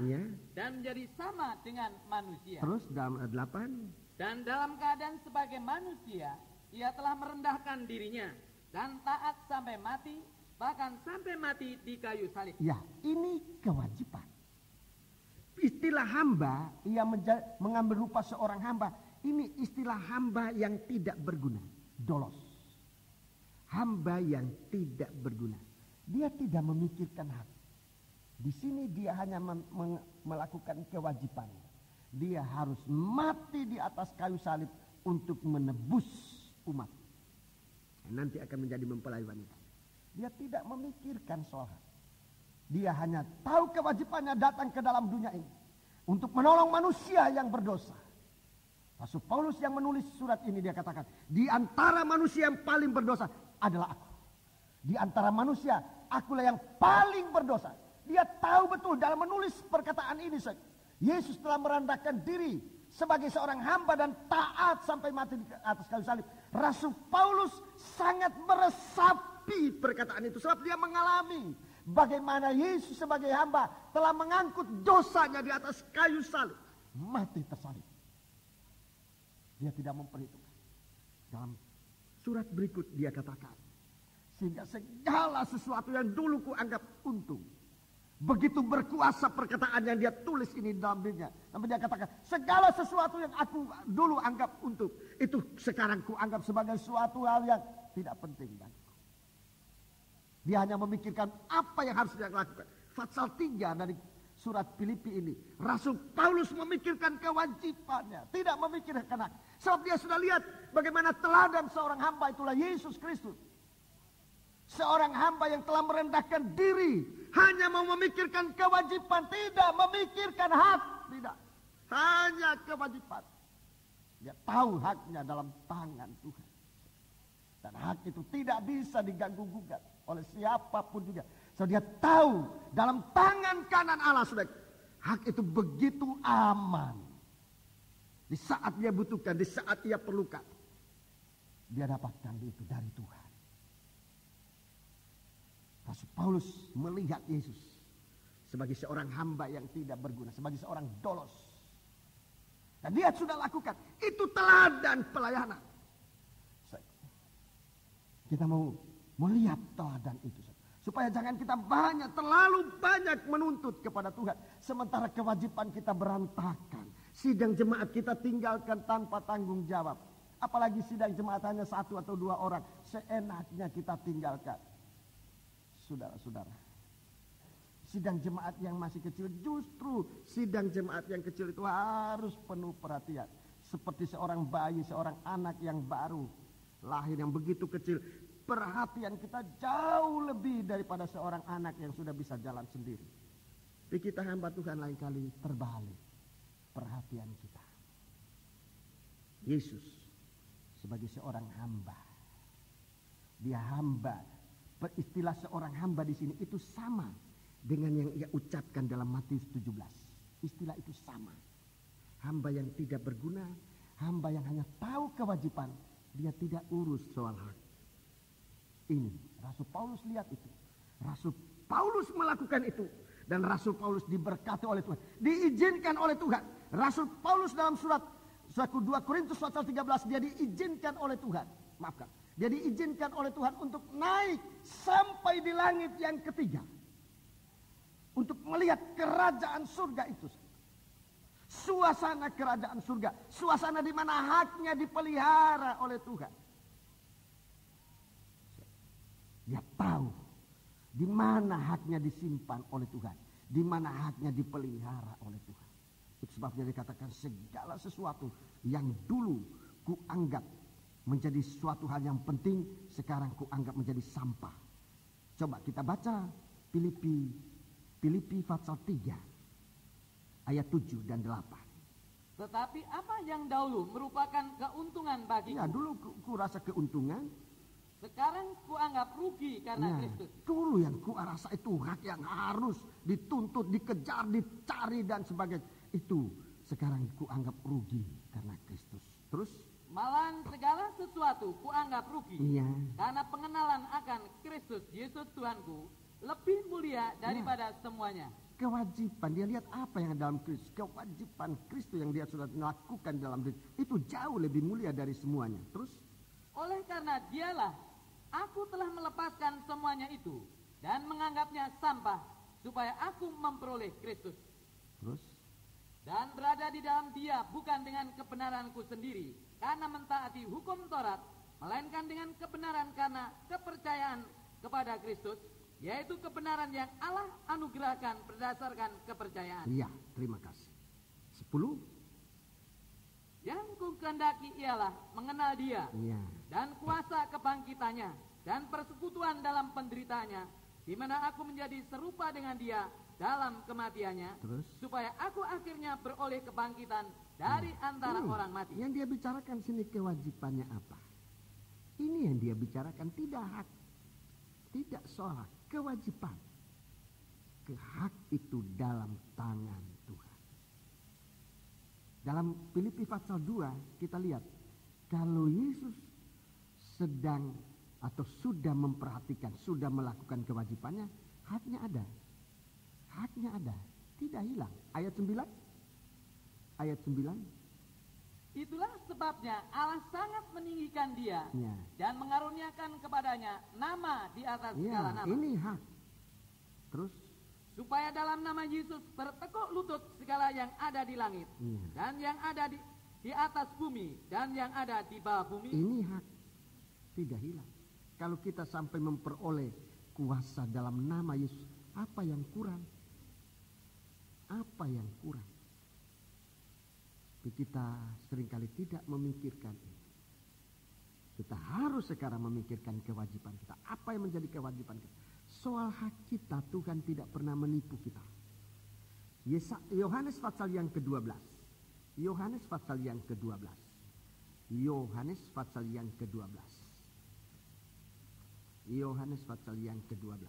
dan menjadi sama dengan manusia. Terus dalam ayat 8. Dan dalam keadaan sebagai manusia, ia telah merendahkan dirinya dan taat sampai mati, bahkan sampai mati di kayu salib. Ya, ini kewajiban. Istilah hamba, ia mengambil rupa seorang hamba. Ini istilah hamba yang tidak berguna. Dolos. Hamba yang tidak berguna. Dia tidak memikirkan hak. Di sini dia hanya melakukan kewajiban. Dia harus mati di atas kayu salib untuk menebus umat. Nanti akan menjadi mempelai wanita. Dia tidak memikirkan soal hak. Dia hanya tahu kewajibannya datang ke dalam dunia ini untuk menolong manusia yang berdosa. Rasul Paulus yang menulis surat ini dia katakan, di antara manusia yang paling berdosa adalah aku. Di antara manusia, akulah yang paling berdosa. Dia tahu betul dalam menulis perkataan ini, Yesus telah merendahkan diri sebagai seorang hamba dan taat sampai mati di atas kayu salib. Rasul Paulus sangat meresapi perkataan itu sebab dia mengalami bagaimana Yesus sebagai hamba telah mengangkut dosanya di atas kayu salib. Mati tersalib. Dia tidak memperhitungkan. Dalam surat berikut dia katakan, sehingga segala sesuatu yang dulu kuanggap untung, begitu berkuasa perkataan yang dia tulis ini dalam dirinya. Namun dia katakan, segala sesuatu yang aku dulu anggap untung, itu sekarang kuanggap sebagai suatu hal yang tidak penting bagiku. Dia hanya memikirkan apa yang harus dia lakukan. Pasal 3 dari surat Filipi ini, Rasul Paulus memikirkan kewajibannya, tidak memikirkan hak. Sebab dia sudah lihat bagaimana teladan seorang hamba itulah Yesus Kristus. Seorang hamba yang telah merendahkan diri, hanya mau memikirkan kewajiban, tidak memikirkan hak, tidak. Hanya kewajiban. Dia tahu haknya dalam tangan Tuhan. Dan hak itu tidak bisa diganggu-gugat oleh siapapun juga. So dia tahu dalam tangan kanan Allah sudah. Hak itu begitu aman. Di saat dia butuhkan, di saat dia perlukan. Dia dapatkan itu dari Tuhan. Rasul Paulus melihat Yesus sebagai seorang hamba yang tidak berguna, sebagai seorang dolos. Dan dia sudah lakukan. Itu teladan pelayanan. Kita mau melihat teladan itu. Supaya jangan kita terlalu banyak menuntut kepada Tuhan. Sementara kewajiban kita berantakan. Sidang jemaat kita tinggalkan tanpa tanggung jawab. Apalagi sidang jemaat hanya 1 atau 2 orang. Seenaknya kita tinggalkan. Saudara-saudara. Sidang jemaat yang masih kecil, justru sidang jemaat yang kecil itu harus penuh perhatian. Seperti seorang bayi, seorang anak yang baru lahir yang begitu kecil. Perhatian kita jauh lebih daripada seorang anak yang sudah bisa jalan sendiri. Tapi kita hamba Tuhan lain kali terbalik perhatian kita. Yesus sebagai seorang hamba. Dia hamba. Istilah seorang hamba di sini itu sama dengan yang ia ucapkan dalam Matius 17. Istilah itu sama. Hamba yang tidak berguna, hamba yang hanya tahu kewajiban, dia tidak urus soal hak. Ini Rasul Paulus lihat itu. Rasul Paulus melakukan itu. Dan Rasul Paulus diberkati oleh Tuhan. Diizinkan oleh Tuhan. Rasul Paulus dalam surat 2 Korintus pasal 13. Dia diizinkan oleh Tuhan. Maafkan. Dia diizinkan oleh Tuhan untuk naik sampai di langit yang ketiga. Untuk melihat kerajaan surga itu. Suasana kerajaan surga. Suasana di mana haknya dipelihara oleh Tuhan. Dia tahu di mana haknya disimpan oleh Tuhan, di mana haknya dipelihara oleh Tuhan. Itu sebabnya dikatakan segala sesuatu yang dulu kuanggap menjadi suatu hal yang penting, sekarang kuanggap menjadi sampah. Coba kita baca Filipi pasal 3 ayat 7 dan 8. Tetapi apa yang dahulu merupakan keuntungan bagiku? Ya, dulu ku rasa keuntungan. Sekarang kuanggap rugi karena Kristus. Dulu yang ku rasa itu hak yang harus dituntut, dikejar, dicari dan sebagainya. Itu sekarang kuanggap rugi karena Kristus. Terus? Malahan segala sesuatu kuanggap rugi. Iya. Karena pengenalan akan Kristus Yesus Tuhanku lebih mulia daripada semuanya. Kewajiban, dia lihat apa yang dalam Kristus. Kewajiban Kristus yang dia sudah lakukan dalam diri. Itu jauh lebih mulia dari semuanya. Terus? Oleh karena dialah aku telah melepaskan semuanya itu dan menganggapnya sampah supaya aku memperoleh Kristus. Terus? Dan berada di dalam Dia bukan dengan kebenaranku sendiri karena mentaati hukum Taurat, melainkan dengan kebenaran karena kepercayaan kepada Kristus, yaitu kebenaran yang Allah anugerahkan berdasarkan kepercayaan. Iya, terima kasih. 10. Yang ku kehendaki ialah mengenal Dia dan kuasa kebangkitannya dan persekutuan dalam penderitaannya, di mana aku menjadi serupa dengan Dia dalam kematiannya, supaya aku akhirnya beroleh kebangkitan dari antara orang mati. Yang dia bicarakan sini kewajibannya apa? Ini yang dia bicarakan, tidak hak, tidak soal hak, kewajiban. Hak itu dalam tangan Tuhan. Dalam Filipi pasal 2 kita lihat, kalau Yesus sedang atau sudah memperhatikan, sudah melakukan kewajibannya, haknya ada. Haknya ada, tidak hilang. Ayat 9. Ayat 9. Itulah sebabnya Allah sangat meninggikan Dia dan mengaruniakan kepadanya nama di atas segala nama. Ini hak. Terus, supaya dalam nama Yesus bertekuk lutut segala yang ada di langit dan yang ada di atas bumi dan yang ada di bawah bumi. Ini hak, tidak hilang. Kalau kita sampai memperoleh kuasa dalam nama Yesus, apa yang kurang? Apa yang kurang? Tapi kita seringkali tidak memikirkan ini. Kita harus sekarang memikirkan kewajiban kita. Apa yang menjadi kewajiban kita? Soal hak kita, Tuhan tidak pernah menipu kita. Yohanes pasal yang ke-12. Yohanes pasal yang ke-12. Yohanes pasal yang ke-12. Yohanes pasal yang ke-12.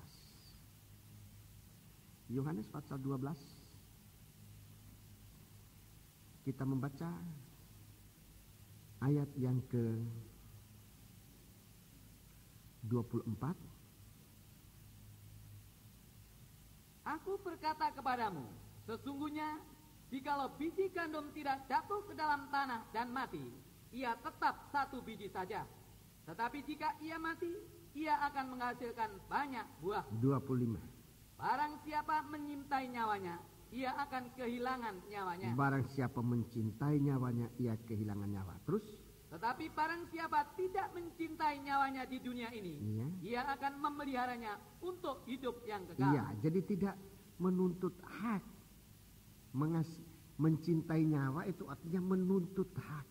Yohanes pasal 12. Kita membaca ayat yang ke-24. Aku berkata kepadamu, sesungguhnya jikalau biji gandum tidak jatuh ke dalam tanah dan mati, ia tetap satu biji saja. Tetapi jika ia mati, ia akan menghasilkan banyak buah. 25. Barang siapa menyintai nyawanya, ia akan kehilangan nyawanya. Barang siapa mencintai nyawanya, ia kehilangan nyawa. Terus? Tetapi barang siapa tidak mencintai nyawanya di dunia ini, ia akan memeliharanya untuk hidup yang kekal. Iya, jadi tidak menuntut hak. Mencintai nyawa itu artinya menuntut hak.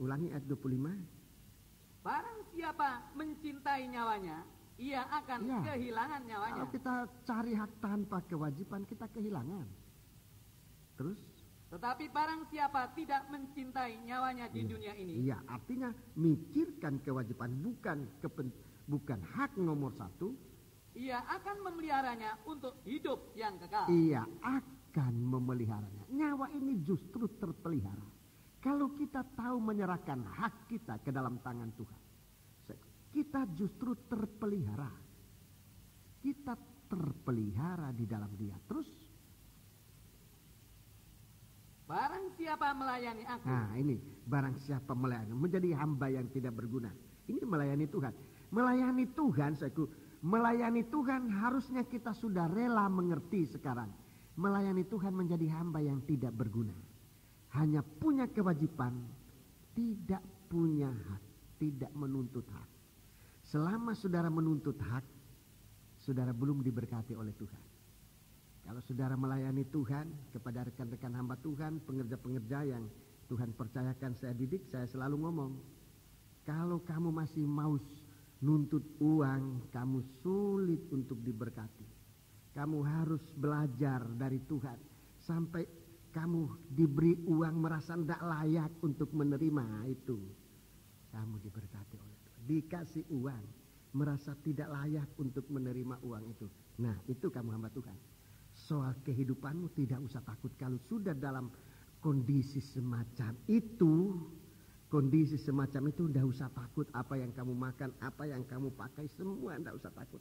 Ulangi ayat 25. Barang siapa mencintai nyawanya, ia akan kehilangan nyawanya. Kalau kita cari hak tanpa kewajiban, kita kehilangan. Terus? Tetapi barang siapa tidak mencintai nyawanya di dunia ini. Iya, artinya mikirkan kewajiban, bukan hak nomor satu. Ia akan memeliharanya untuk hidup yang kekal. Ia akan memeliharanya. Nyawa ini justru terpelihara kalau kita tahu menyerahkan hak kita ke dalam tangan Tuhan. Kita justru terpelihara. Kita terpelihara di dalam Dia. Terus? Barang siapa melayani aku. Nah ini, barang siapa melayani, menjadi hamba yang tidak berguna. Ini melayani Tuhan. Melayani Tuhan, melayani Tuhan harusnya kita sudah rela mengerti sekarang. Melayani Tuhan menjadi hamba yang tidak berguna. Hanya punya kewajiban, tidak punya hak, tidak menuntut hak. Selama saudara menuntut hak, saudara belum diberkati oleh Tuhan. Kalau saudara melayani Tuhan kepada rekan-rekan hamba Tuhan, pengerja-pengerja yang Tuhan percayakan saya didik, saya selalu ngomong, kalau kamu masih mau nuntut uang, kamu sulit untuk diberkati. Kamu harus belajar dari Tuhan sampai kamu diberi uang merasa tidak layak untuk menerima itu. Kamu diberkati oleh Tuhan. Dikasih uang, merasa tidak layak untuk menerima uang itu. Nah, itu kamu hamba Tuhan. Soal kehidupanmu tidak usah takut kalau sudah dalam kondisi semacam itu. Kondisi semacam itu tidak usah takut apa yang kamu makan, apa yang kamu pakai, semua tidak usah takut.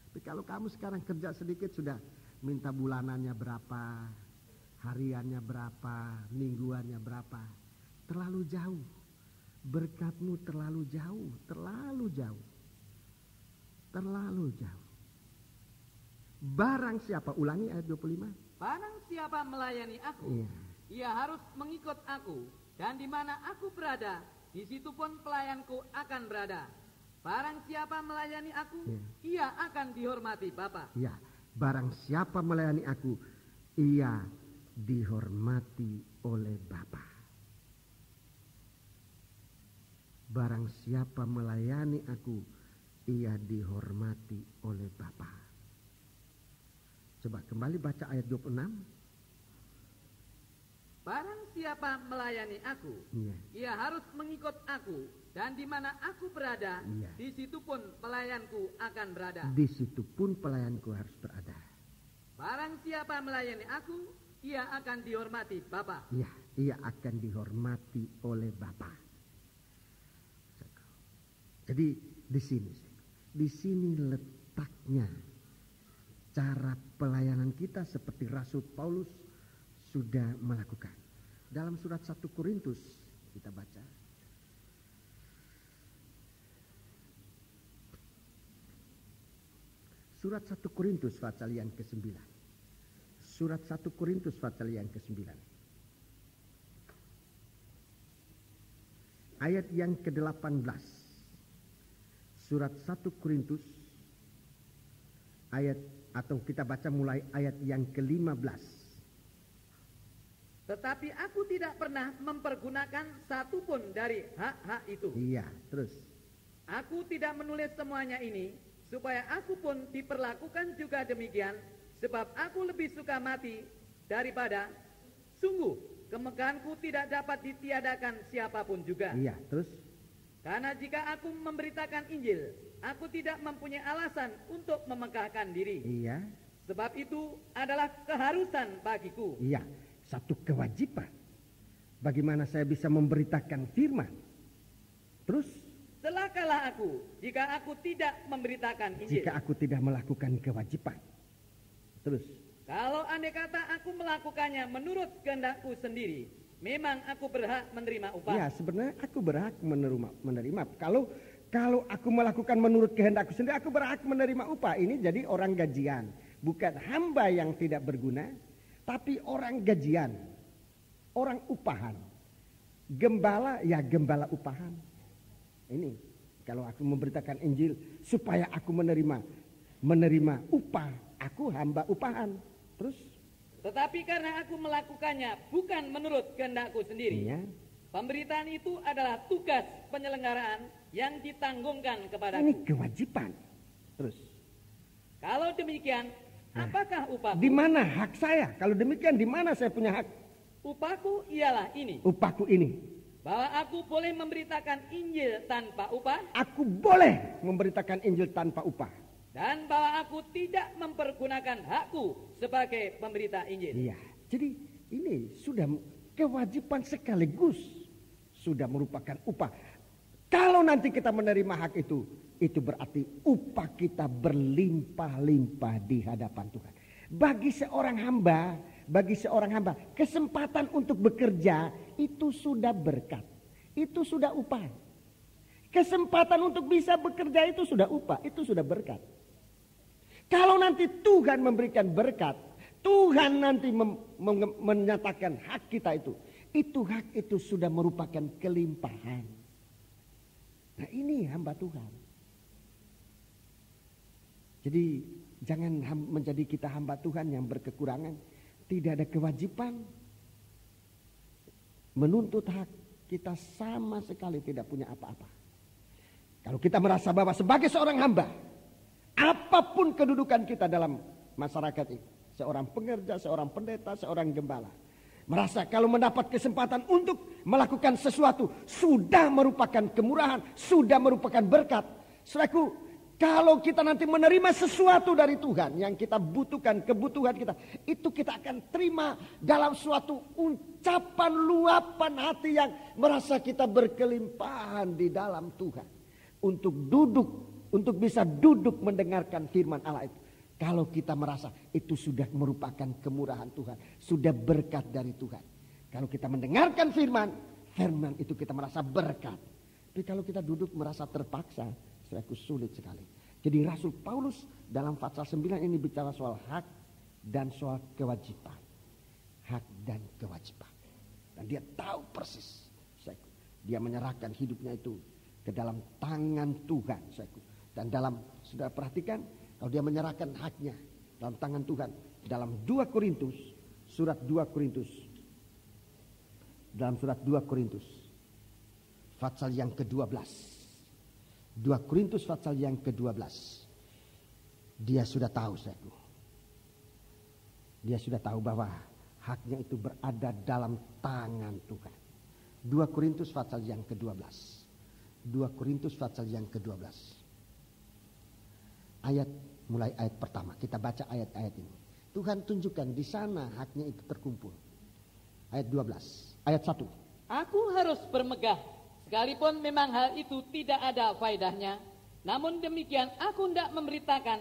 Tapi kalau kamu sekarang kerja sedikit sudah minta bulanannya berapa, hariannya berapa, mingguannya berapa. Terlalu jauh. Berkatmu terlalu jauh, terlalu jauh. Terlalu jauh. Barang siapa, ulangi ayat 25. Barang siapa melayani aku, ia harus mengikut aku, dan di mana aku berada, di situ pun pelayanku akan berada. Barang siapa melayani aku, ia akan dihormati Bapa. Ya, barang siapa melayani aku, ia dihormati oleh Bapa. Barang siapa melayani aku, ia dihormati oleh Bapa. Coba kembali baca ayat 26. Barang siapa melayani aku, ia harus mengikut aku, dan di mana aku berada, di situ pun pelayanku akan berada. Di situ pun pelayanku harus berada. Barang siapa melayani aku, ia akan dihormati Bapa. Ya, ia akan dihormati oleh Bapa. Jadi di sini letaknya cara pelayanan kita seperti Rasul Paulus sudah melakukan. Dalam surat 1 Korintus kita baca. Surat 1 Korintus pasal yang ke-9. Surat 1 Korintus pasal yang ke-9. Ayat yang ke-18. Surat 1 Korintus ayat, atau kita baca mulai ayat yang ke-15. Tetapi aku tidak pernah mempergunakan satupun dari hak-hak itu. Iya, terus. Aku tidak menulis semuanya ini supaya aku pun diperlakukan juga demikian, sebab aku lebih suka mati daripada, sungguh kemegahanku tidak dapat ditiadakan siapapun juga. Iya, terus. Karena jika aku memberitakan Injil, aku tidak mempunyai alasan untuk memegahkan diri. Iya. Sebab itu adalah keharusan bagiku. Iya, satu kewajiban. Bagaimana saya bisa memberitakan firman? Terus? Celakalah aku jika aku tidak memberitakan Injil. Jika aku tidak melakukan kewajiban. Terus? Kalau andai kata aku melakukannya menurut kehendakku sendiri, memang aku berhak menerima upah. Ya, sebenarnya aku berhak menerima. Kalau aku melakukan menurut kehendakku sendiri, aku berhak menerima upah. Ini jadi orang gajian, bukan hamba yang tidak berguna, tapi orang gajian, orang upahan. Gembala, ya gembala upahan. Ini kalau aku memberitakan Injil supaya aku menerima upah, aku hamba upahan. Terus? Tetapi karena aku melakukannya bukan menurut kehendakku sendiri, pemberitaan itu adalah tugas penyelenggaraan yang ditanggungkan kepadaku. Ini kewajiban. Terus? Kalau demikian, apakah upahku? Di mana hak saya? Kalau demikian, di mana saya punya hak? Upahku ialah ini. Upahku ini. Bahwa aku boleh memberitakan Injil tanpa upah. Aku boleh memberitakan Injil tanpa upah. Dan bahwa aku tidak mempergunakan hakku sebagai pemberita Injil. Iya, jadi ini sudah kewajiban sekaligus sudah merupakan upah. Kalau nanti kita menerima hak itu berarti upah kita berlimpah-limpah di hadapan Tuhan. Bagi seorang hamba, kesempatan untuk bekerja itu sudah berkat, itu sudah upah. Kesempatan untuk bisa bekerja itu sudah upah, itu sudah berkat. Kalau nanti Tuhan memberikan berkat, Tuhan nanti menyatakan hak kita itu hak itu sudah merupakan kelimpahan. Nah, ini hamba Tuhan. Jadi jangan menjadi kita hamba Tuhan yang berkekurangan, tidak ada kewajiban menuntut hak, kita sama sekali tidak punya apa-apa. Kalau kita merasa bahwa sebagai seorang hamba, apapun kedudukan kita dalam masyarakat ini, seorang pengerja, seorang pendeta, seorang gembala, merasa kalau mendapat kesempatan untuk melakukan sesuatu sudah merupakan kemurahan, sudah merupakan berkat. Saudaraku, kalau kita nanti menerima sesuatu dari Tuhan yang kita butuhkan, kebutuhan kita, itu kita akan terima dalam suatu ucapan luapan hati yang merasa kita berkelimpahan di dalam Tuhan. Untuk bisa duduk mendengarkan firman Allah itu. Kalau kita merasa itu sudah merupakan kemurahan Tuhan, sudah berkat dari Tuhan. Kalau kita mendengarkan firman itu kita merasa berkat. Tapi kalau kita duduk merasa terpaksa, sulit sekali. Jadi Rasul Paulus dalam pasal 9 ini bicara soal hak dan soal kewajiban. Hak dan kewajiban. Dan dia tahu persis. Dia menyerahkan hidupnya itu ke dalam tangan Tuhan. Dan dalam, sudah perhatikan, kalau dia menyerahkan haknya dalam tangan Tuhan. Dalam 2 Korintus, surat 2 Korintus. Dalam surat 2 Korintus, pasal yang ke-12. 2 Korintus pasal yang ke-12. Dia sudah tahu, dia sudah tahu bahwa haknya itu berada dalam tangan Tuhan. 2 Korintus pasal yang ke-12. 2 Korintus pasal yang ke-12. Mulai ayat pertama. Kita baca ayat-ayat ini. Tuhan tunjukkan di sana haknya itu terkumpul. Ayat 12. Ayat 1. Aku harus bermegah, sekalipun memang hal itu tidak ada faedahnya. Namun demikian aku hendak memberitakan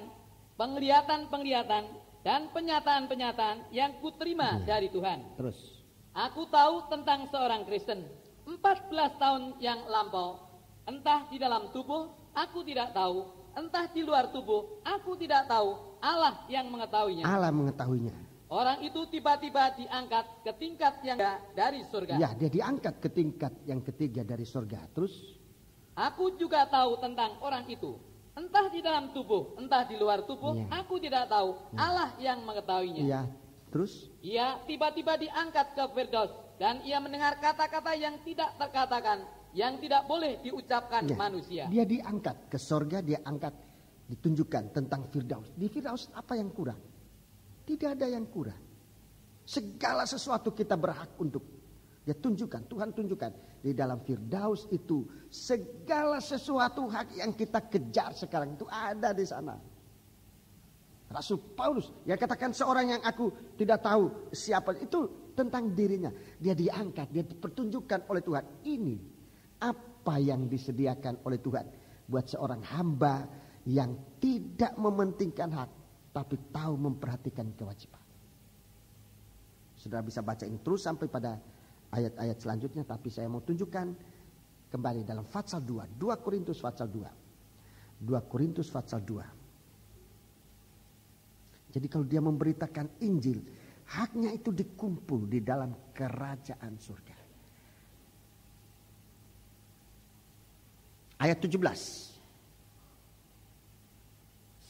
penglihatan-penglihatan dan penyataan-penyataan yang kuterima dari Tuhan. Terus. Aku tahu tentang seorang Kristen 14 tahun yang lampau. Entah di dalam tubuh, aku tidak tahu. Entah di luar tubuh, aku tidak tahu. Allah yang mengetahuinya. Allah mengetahuinya. Orang itu tiba-tiba diangkat ke tingkat yang dari surga. Ya, dia diangkat ke tingkat yang ketiga dari surga. Terus? Aku juga tahu tentang orang itu. Entah di dalam tubuh, entah di luar tubuh, aku tidak tahu. Allah yang mengetahuinya. Iya. Terus? Ia tiba-tiba diangkat ke Firdaus dan ia mendengar kata-kata yang tidak terkatakan, yang tidak boleh diucapkan manusia. Dia diangkat ke surga, dia angkat, ditunjukkan tentang Firdaus. Di Firdaus apa yang kurang? Tidak ada yang kurang. Segala sesuatu kita berhak untuk. Dia tunjukkan, Tuhan tunjukkan. Di dalam Firdaus itu segala sesuatu hak yang kita kejar sekarang itu ada di sana. Rasul Paulus yang katakan seorang yang aku tidak tahu siapa, itu tentang dirinya. Dia diangkat, dia dipertunjukkan oleh Tuhan. Ini apa yang disediakan oleh Tuhan buat seorang hamba yang tidak mementingkan hak, tapi tahu memperhatikan kewajiban. Saudara bisa baca ini terus sampai pada ayat-ayat selanjutnya, tapi saya mau tunjukkan kembali dalam pasal 2, 2 Korintus pasal 2. 2 Korintus pasal 2. Jadi kalau dia memberitakan Injil, haknya itu dikumpul di dalam kerajaan surga. Ayat 17.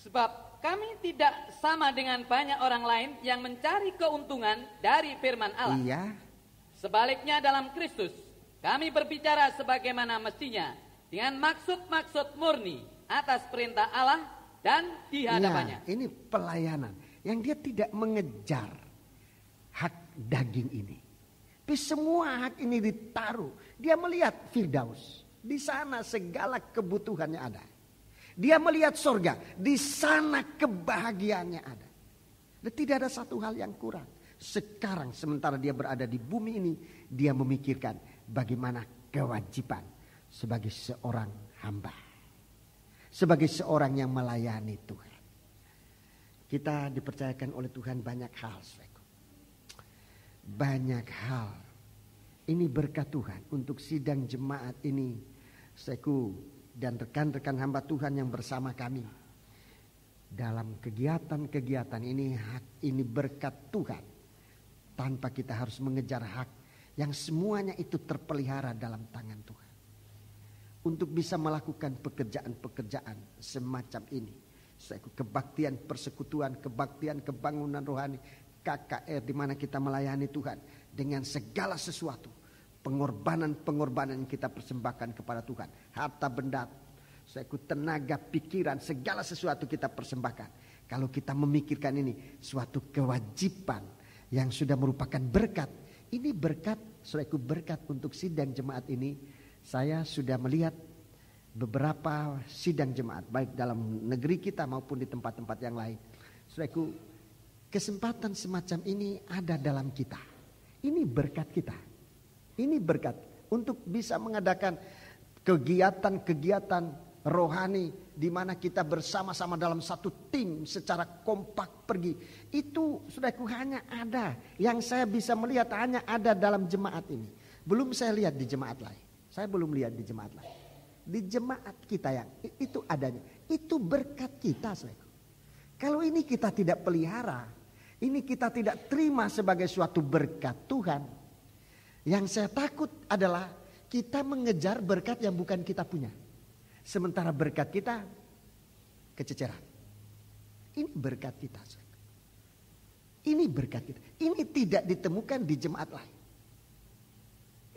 Sebab kami tidak sama dengan banyak orang lain yang mencari keuntungan dari firman Allah. Iya. Sebaliknya dalam Kristus, kami berbicara sebagaimana mestinya, dengan maksud-maksud murni atas perintah Allah dan di hadapannya. Ya, ini pelayanan yang dia tidak mengejar hak daging ini. Tapi semua hak ini ditaruh. Dia melihat Firdaus. Di sana segala kebutuhannya ada. Dia melihat surga. Di sana kebahagiaannya ada. Dan tidak ada satu hal yang kurang. Sekarang sementara dia berada di bumi ini, dia memikirkan bagaimana kewajiban sebagai seorang hamba. Sebagai seorang yang melayani Tuhan. Kita dipercayakan oleh Tuhan banyak hal. Banyak hal. Ini berkat Tuhan untuk sidang jemaat ini. Dan rekan-rekan hamba Tuhan yang bersama kami. Dalam kegiatan-kegiatan ini berkat Tuhan. Tanpa kita harus mengejar hak. Yang semuanya itu terpelihara dalam tangan Tuhan. Untuk bisa melakukan pekerjaan-pekerjaan semacam ini. Kebaktian persekutuan, kebaktian kebangunan rohani, KKR di mana kita melayani Tuhan dengan segala sesuatu. Pengorbanan-pengorbanan yang kita persembahkan kepada Tuhan. Harta benda, tenaga, pikiran, segala sesuatu kita persembahkan. Kalau kita memikirkan ini suatu kewajiban yang sudah merupakan berkat. Ini berkat, berkat untuk sidang jemaat ini. Saya sudah melihat beberapa sidang jemaat, baik dalam negeri kita maupun di tempat-tempat yang lain. Saudaraku, kesempatan semacam ini ada dalam kita. Ini berkat kita. Ini berkat untuk bisa mengadakan kegiatan-kegiatan rohani di mana kita bersama-sama dalam satu tim secara kompak pergi. Itu saudaraku hanya ada. Yang saya bisa melihat hanya ada dalam jemaat ini. Belum saya lihat di jemaat lain. Saya belum lihat di jemaat lain. Di jemaat kita yang itu adanya. Itu berkat kita. Saudara. Kalau ini kita tidak pelihara. Ini kita tidak terima sebagai suatu berkat Tuhan. Yang saya takut adalah kita mengejar berkat yang bukan kita punya. Sementara berkat kita kececeran. Ini berkat kita. Ini berkat kita. Ini tidak ditemukan di jemaat lain.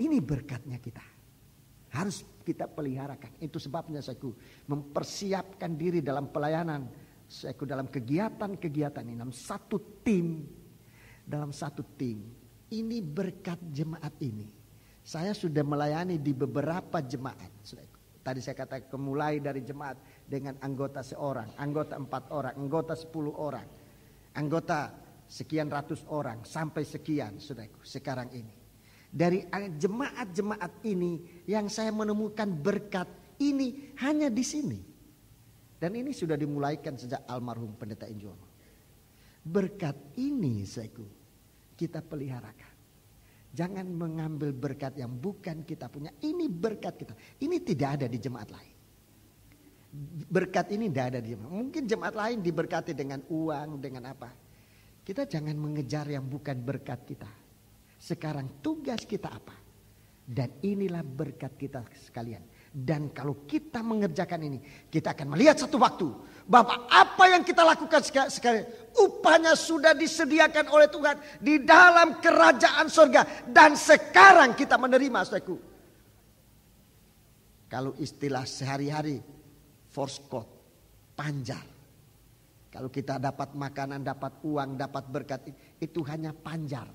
Ini berkatnya kita. Harus kita peliharakan. Itu sebabnya saya mempersiapkan diri dalam pelayanan. Saya dalam kegiatan-kegiatan ini. Dalam satu tim. Ini berkat jemaat ini. Saya sudah melayani di beberapa jemaat. Tadi saya katakan mulai dari jemaat dengan anggota seorang, anggota 4 orang, anggota 10 orang, anggota sekian ratus orang sampai sekian, saudaraku, sekarang ini. Dari jemaat-jemaat ini yang saya menemukan berkat ini hanya di sini. Dan ini sudah dimulaikan sejak almarhum Pendeta Injono. Berkat ini, saudaraku, kita peliharakan. Jangan mengambil berkat yang bukan kita punya. Ini berkat kita. Ini tidak ada di jemaat lain. Berkat ini tidak ada di jemaat. Mungkin jemaat lain diberkati dengan uang, dengan apa. Kita jangan mengejar yang bukan berkat kita. Sekarang tugas kita apa? Dan inilah berkat kita sekalian. Dan kalau kita mengerjakan ini, kita akan melihat satu waktu bahwa apa yang kita lakukan sekarang, upahnya sudah disediakan oleh Tuhan di dalam kerajaan surga. Dan sekarang kita menerima, saudaraku. Kalau istilah sehari-hari, force code, panjar. Kalau kita dapat makanan, dapat uang, dapat berkat, itu hanya panjar.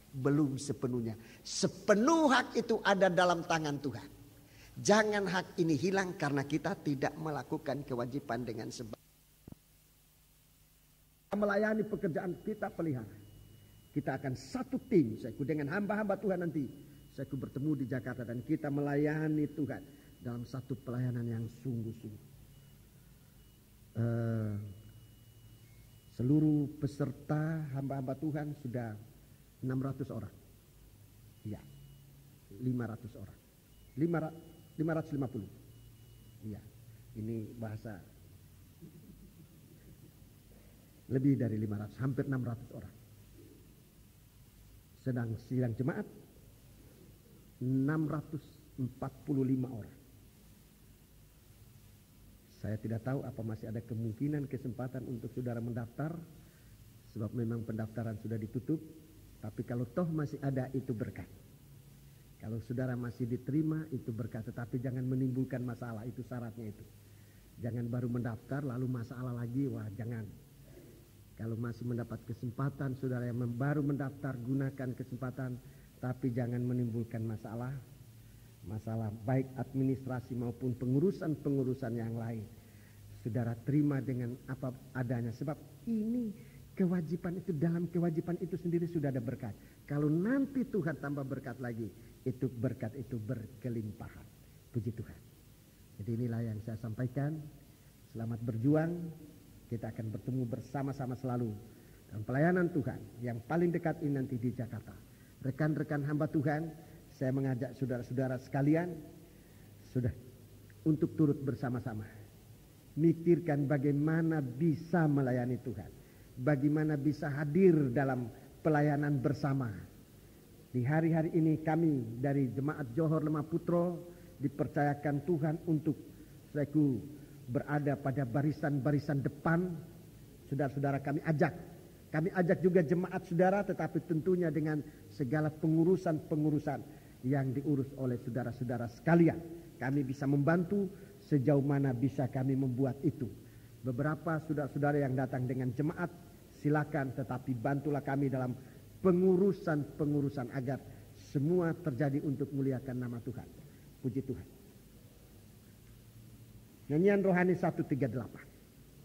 Belum sepenuhnya. Sepenuh hak itu ada dalam tangan Tuhan. Jangan hak ini hilang karena kita tidak melakukan kewajiban dengan sebab. Melayani pekerjaan kita pelihara. Kita akan satu tim, saudaraku, dengan hamba-hamba Tuhan nanti. Saudaraku, bertemu di Jakarta dan kita melayani Tuhan dalam satu pelayanan yang sungguh-sungguh. Seluruh peserta hamba-hamba Tuhan sudah 600 orang. Ya, 500 orang. 550. Iya, ini bahasa lebih dari 500, hampir 600 orang. Sedang sidang jemaat 645 orang. Saya tidak tahu apa masih ada kemungkinan kesempatan untuk saudara mendaftar, sebab memang pendaftaran sudah ditutup. Tapi kalau toh masih ada, itu berkat. Kalau saudara masih diterima, itu berkat. Tetapi jangan menimbulkan masalah, itu syaratnya itu. Jangan baru mendaftar lalu masalah lagi, wah jangan. Kalau masih mendapat kesempatan, saudara yang baru mendaftar, gunakan kesempatan. Tapi jangan menimbulkan masalah. Masalah baik administrasi maupun pengurusan-pengurusan yang lain. Saudara terima dengan apa adanya. Sebab ini kewajiban itu, dalam kewajiban itu sendiri sudah ada berkat. Kalau nanti Tuhan tambah berkat lagi, itu berkat itu berkelimpahan. Puji Tuhan. Jadi inilah yang saya sampaikan. Selamat berjuang. Kita akan bertemu bersama-sama selalu dalam pelayanan Tuhan yang paling dekat ini nanti di Jakarta. Rekan-rekan hamba Tuhan, saya mengajak saudara-saudara sekalian sudah untuk turut bersama-sama. Mikirkan bagaimana bisa melayani Tuhan. Bagaimana bisa hadir dalam pelayanan bersama. Di hari-hari ini kami dari Jemaat Johor Lemah Putro dipercayakan Tuhan untuk berada pada barisan-barisan depan. Saudara-saudara kami ajak juga jemaat saudara, tetapi tentunya dengan segala pengurusan-pengurusan yang diurus oleh saudara-saudara sekalian. Kami bisa membantu sejauh mana bisa kami membuat itu. Beberapa saudara-saudara yang datang dengan jemaat, silakan, tetapi bantulah kami dalam pengurusan-pengurusan agar semua terjadi untuk muliakan nama Tuhan. Puji Tuhan. Nyanyian rohani 138.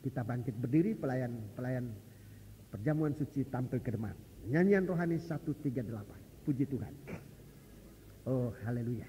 Kita bangkit berdiri, pelayan perjamuan suci tampil ke depan. Nyanyian rohani 138. Puji Tuhan. Oh, haleluya.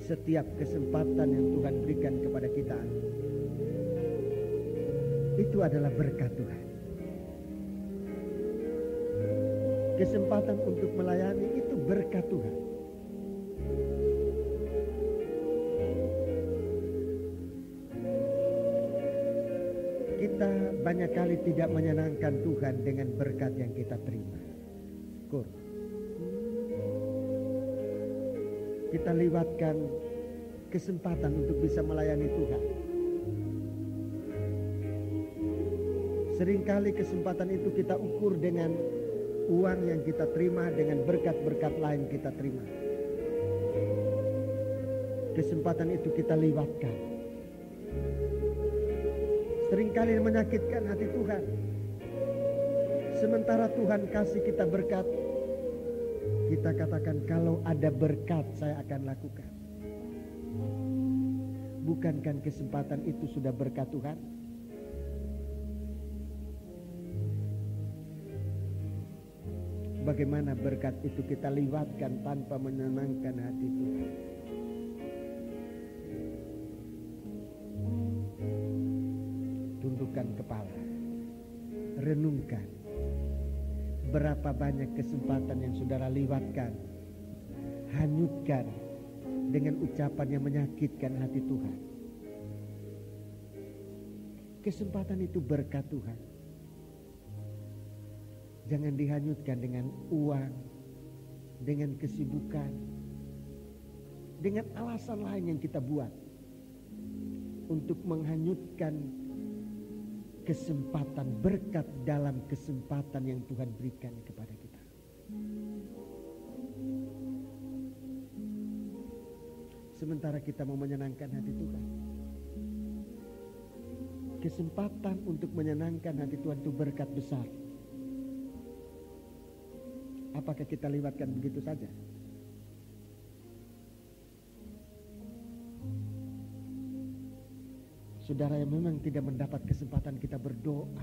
Setiap kesempatan yang Tuhan berikan kepada kita itu adalah berkat Tuhan. Kesempatan untuk melayani itu berkat Tuhan. Kita banyak kali tidak menyenangkan Tuhan dengan berkat yang kita terima. Kita lewatkan kesempatan untuk bisa melayani Tuhan. Seringkali kesempatan itu kita ukur dengan uang yang kita terima, dengan berkat-berkat lain kita terima. Kesempatan itu kita lewatkan. Seringkali menyakitkan hati Tuhan. Sementara Tuhan kasih kita berkat, kita katakan kalau ada berkat saya akan lakukan. Bukankah kesempatan itu sudah berkat Tuhan? Bagaimana berkat itu kita lewatkan tanpa menyenangkan hati Tuhan? Tundukkan kepala, renungkan. Berapa banyak kesempatan yang saudara lewatkan, hanyutkan dengan ucapan yang menyakitkan hati Tuhan. Kesempatan itu berkat Tuhan. Jangan dihanyutkan dengan uang, dengan kesibukan, dengan alasan lain yang kita buat untuk menghanyutkan kesempatan berkat dalam kesempatan yang Tuhan berikan kepada kita. Sementara kita mau menyenangkan hati Tuhan, kesempatan untuk menyenangkan hati Tuhan itu berkat besar. Apakah kita lewatkan begitu saja? Saudara yang memang tidak mendapat kesempatan kita berdoa,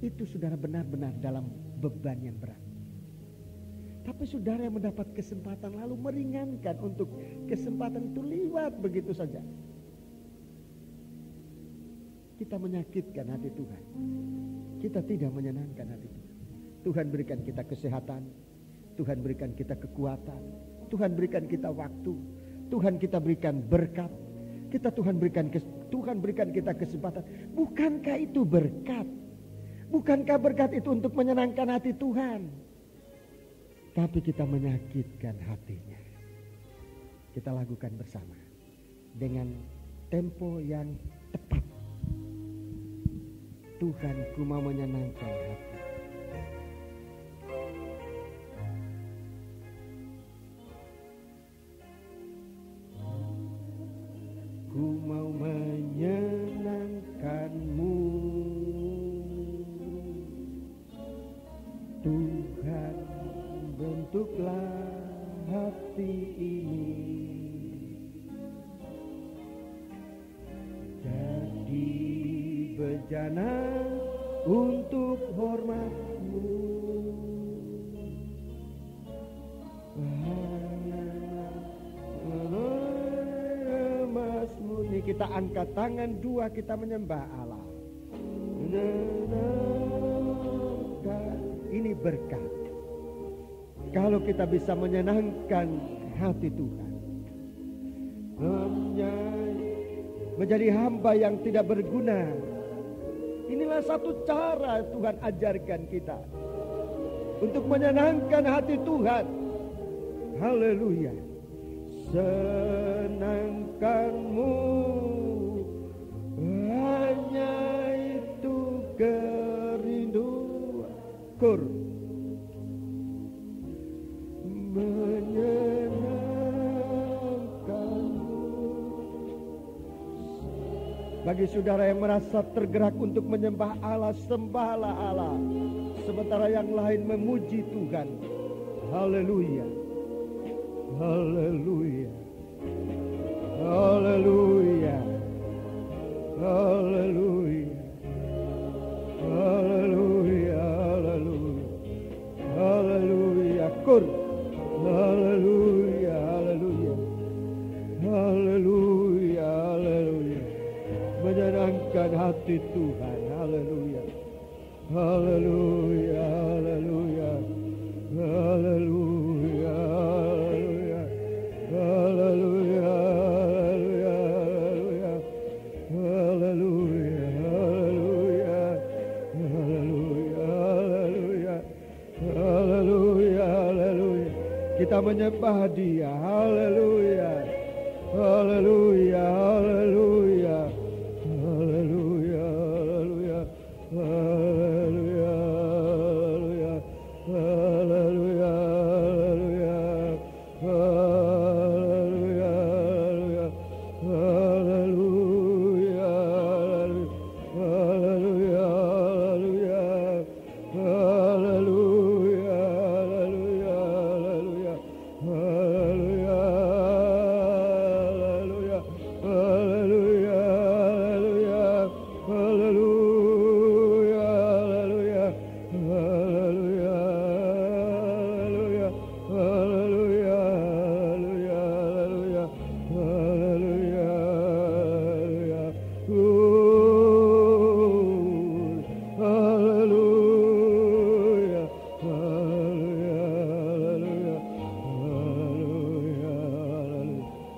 itu saudara benar-benar dalam beban yang berat. Tapi saudara yang mendapat kesempatan lalu meringankan untuk kesempatan itu lewat begitu saja. Kita menyakitkan hati Tuhan. Kita tidak menyenangkan hati Tuhan. Tuhan berikan kita kesehatan, Tuhan berikan kita kekuatan, Tuhan berikan kita waktu, Tuhan kita berikan berkat. Tuhan berikan kita kesempatan. Bukankah itu berkat? Bukankah berkat itu untuk menyenangkan hati Tuhan? Tapi kita menyakitkan hatinya. Kita lakukan bersama dengan tempo yang tepat. Tuhan, ku mau menyenangkan hati. mau menyenangkan-Mu. Tuhan, bentuklah hati ini jadi bejana untuk hormat-Mu. Mazmur, kita angkat tangan dua, kita menyembah Allah. Ini berkat kalau kita bisa menyenangkan hati Tuhan, menjadi hamba yang tidak berguna. Inilah satu cara Tuhan ajarkan kita untuk menyenangkan hati Tuhan. Haleluya. Senangkan-Mu, hanya itu kerinduan. Menyenangkan-Mu. Bagi saudara yang merasa tergerak untuk menyembah Allah, sembahlah Allah, sementara yang lain memuji Tuhan. Haleluya. Haleluya. Haleluya. Haleluya. Haleluya. Haleluya. Haleluya. Haleluya. Haleluya. Haleluya. Haleluya. Menyenangkan hati Tuhan. Haleluya. Haleluya. Haleluya. Haleluya. Haleluya, haleluya, haleluya, haleluya, haleluya, haleluya, haleluya. Kita menyembah Dia, haleluya, haleluya, haleluya, haleluya, haleluya, haleluya, haleluya,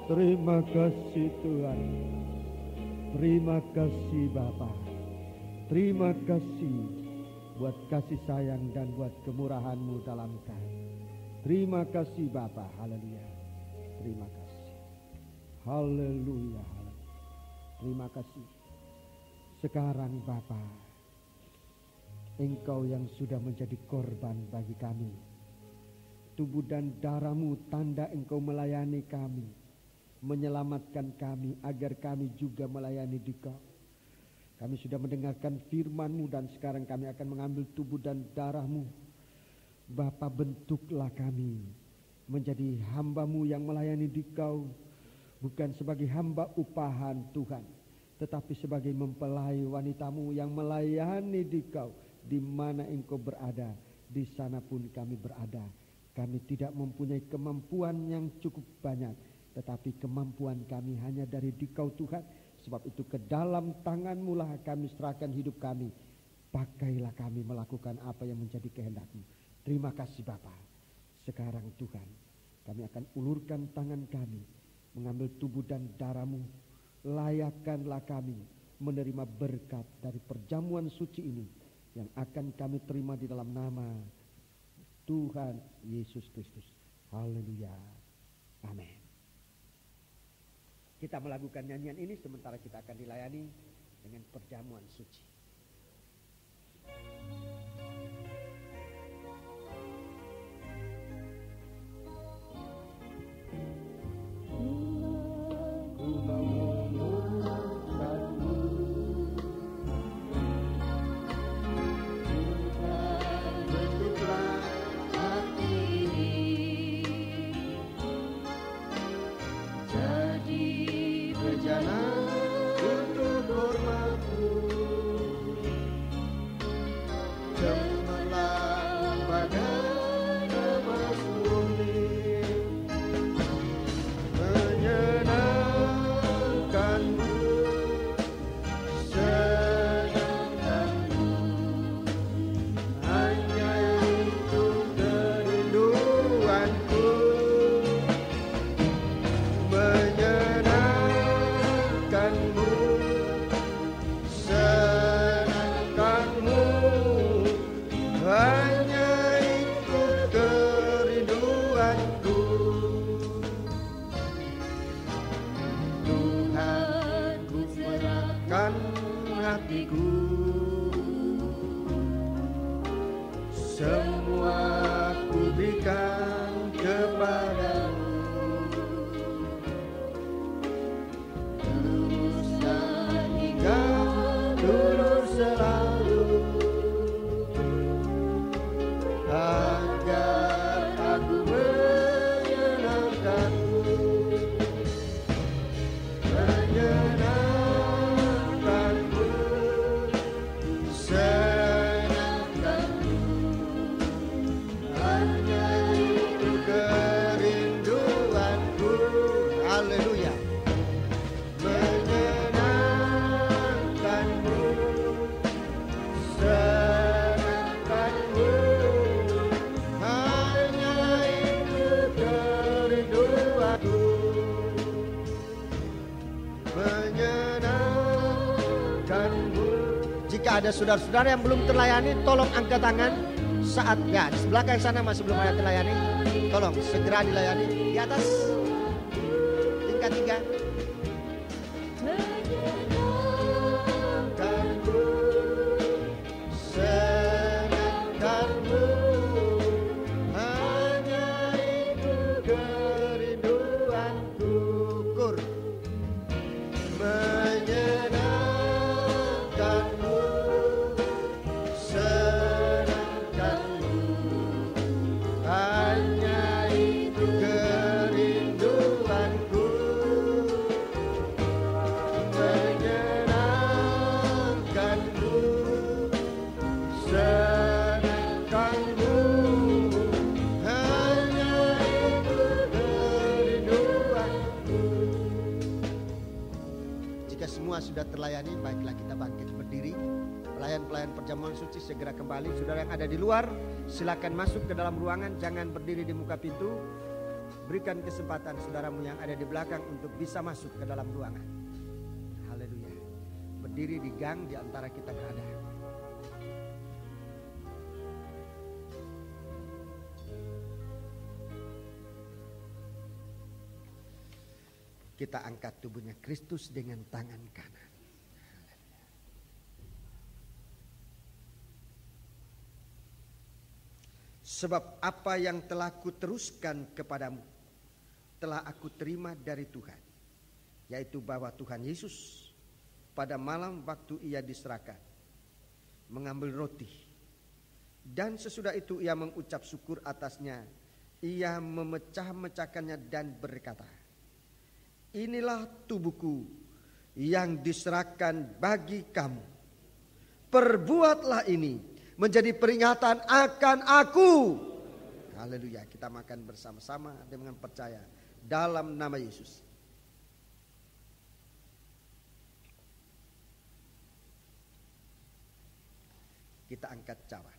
Terima kasih Tuhan. Terima kasih Bapa. Terima kasih buat kasih sayang dan buat kemurahan-Mu dalam kami. Terima kasih Bapa. Haleluya. Terima kasih. Haleluya. Terima kasih. Sekarang Bapa, Engkau yang sudah menjadi korban bagi kami. Tubuh dan darah-Mu tanda Engkau melayani kami, menyelamatkan kami agar kami juga melayani Dikau. Kami sudah mendengarkan firman-Mu dan sekarang kami akan mengambil tubuh dan darah-Mu. Bapa, bentuklah kami menjadi hamba-Mu yang melayani Dikau, bukan sebagai hamba upahan Tuhan, tetapi sebagai mempelai wanita-Mu yang melayani Dikau. Di mana Engkau berada, di sana pun kami berada. Kami tidak mempunyai kemampuan yang cukup banyak, tetapi kemampuan kami hanya dari Dikau Tuhan. Sebab itu ke dalam tangan-Mu lah kami serahkan hidup kami. Pakailah kami melakukan apa yang menjadi kehendak-Mu. Terima kasih Bapa. Sekarang Tuhan, kami akan ulurkan tangan kami, mengambil tubuh dan darah-Mu. Layakkanlah kami menerima berkat dari perjamuan suci ini, yang akan kami terima di dalam nama Tuhan Yesus Kristus. Haleluya. Amin. Kita melakukan nyanyian ini sementara kita akan dilayani dengan perjamuan suci. Ku mau ada saudara-saudara yang belum terlayani, tolong angkat tangan. Saat ya di belakang sana masih belum ada terlayani, tolong segera dilayani. Di atas tingkat 3. Sudah terlayani, baiklah kita bangkit berdiri. Pelayan-pelayan perjamuan suci segera kembali. Saudara yang ada di luar, silakan masuk ke dalam ruangan, jangan berdiri di muka pintu. Berikan kesempatan saudaramu yang ada di belakang untuk bisa masuk ke dalam ruangan. Haleluya. Berdiri di gang di antara kita berada. Kita angkat tubuhnya Kristus dengan tangan kanan. Sebab apa yang telah kuteruskan kepadamu telah aku terima dari Tuhan, yaitu bahwa Tuhan Yesus pada malam waktu ia diserahkan mengambil roti, dan sesudah itu ia mengucap syukur atasnya, ia memecah-mecahkannya dan berkata, inilah tubuhku yang diserahkan bagi kamu. Perbuatlah ini menjadi peringatan akan aku. Haleluya. Kita makan bersama-sama dengan percaya dalam nama Yesus. Kita angkat cawan.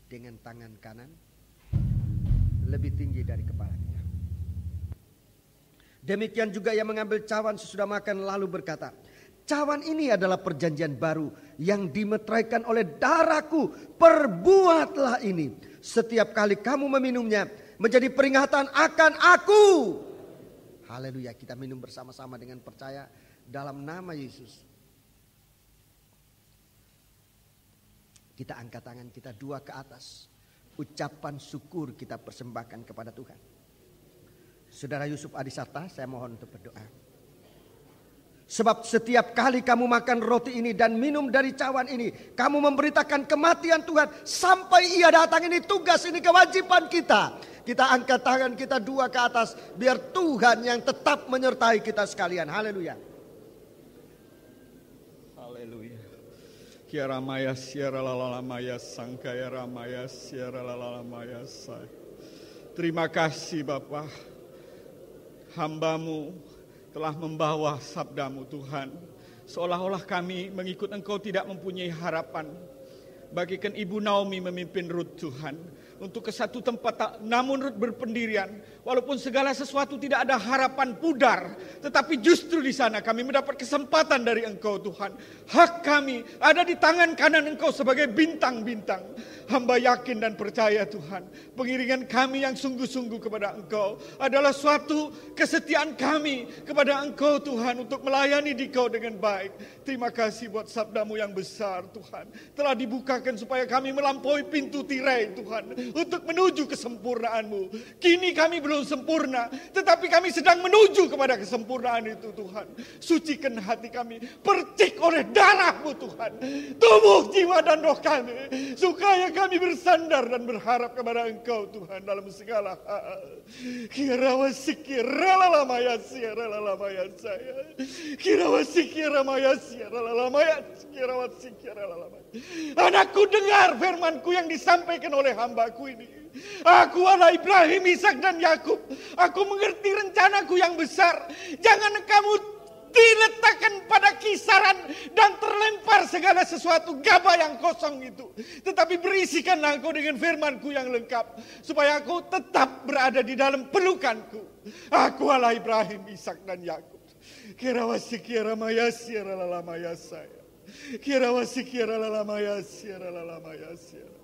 Dengan tangan kanan lebih tinggi dari kepala kita. Demikian juga ia mengambil cawan sesudah makan lalu berkata, cawan ini adalah perjanjian baru yang dimeteraikan oleh darahku. Perbuatlah ini setiap kali kamu meminumnya menjadi peringatan akan aku. Haleluya, kita minum bersama-sama dengan percaya dalam nama Yesus. Kita angkat tangan kita dua ke atas. Ucapan syukur kita persembahkan kepada Tuhan. Saudara Yusuf Adisata, saya mohon untuk berdoa. Sebab setiap kali kamu makan roti ini dan minum dari cawan ini, kamu memberitakan kematian Tuhan sampai ia datang. Ini tugas, ini kewajiban kita. Kita angkat tangan kita dua ke atas, biar Tuhan yang tetap menyertai kita sekalian. Haleluya. Kiara maya siara lalala maya sangkaya ramaya siara lalala maya say. Terima kasih Bapa, hamba-Mu telah membawa sabda-Mu Tuhan. Seolah-olah kami mengikut Engkau tidak mempunyai harapan. Bagikan Ibu Naomi memimpin Ruth Tuhan untuk ke satu tempat, namun Ruth berpendirian. Walaupun segala sesuatu tidak ada harapan pudar, tetapi justru di sana kami mendapat kesempatan dari Engkau Tuhan. Hak kami ada di tangan kanan Engkau sebagai bintang-bintang. Hamba yakin dan percaya Tuhan, pengiringan kami yang sungguh-sungguh kepada Engkau adalah suatu kesetiaan kami kepada Engkau Tuhan untuk melayani Dikau dengan baik. Terima kasih buat sabda-Mu yang besar Tuhan, telah dibukakan supaya kami melampaui pintu tirai Tuhan, untuk menuju kesempurnaan-Mu. Kini kami belum sempurna, tetapi kami sedang menuju kepada kesempurnaan itu Tuhan. Sucikan hati kami, percik oleh darah-Mu Tuhan, tubuh, jiwa dan roh kami, supaya kami bersandar dan berharap kepada Engkau Tuhan dalam segala hal. Kirawasik kiralalamaya siaralalamaya saya. Kirawasik kiramaya siaralalamaya kirawasik kiralalamaya. Anakku, dengar firman-Ku yang disampaikan oleh hamba-Ku ini. Aku Allah Ibrahim, Ishak dan Yakub. Aku mengerti rencanaku yang besar. Jangan kamu diletakkan pada kisaran dan terlempar segala sesuatu gabah yang kosong itu. Tetapi berisikanlah Engkau dengan firman-Ku yang lengkap, supaya aku tetap berada di dalam pelukan-Ku. Aku Allah Ibrahim, Ishak dan Yakub. Kirawasi kiara maya siara lala maya saya. Kirawasi kiara lala maya siara lala maya siara.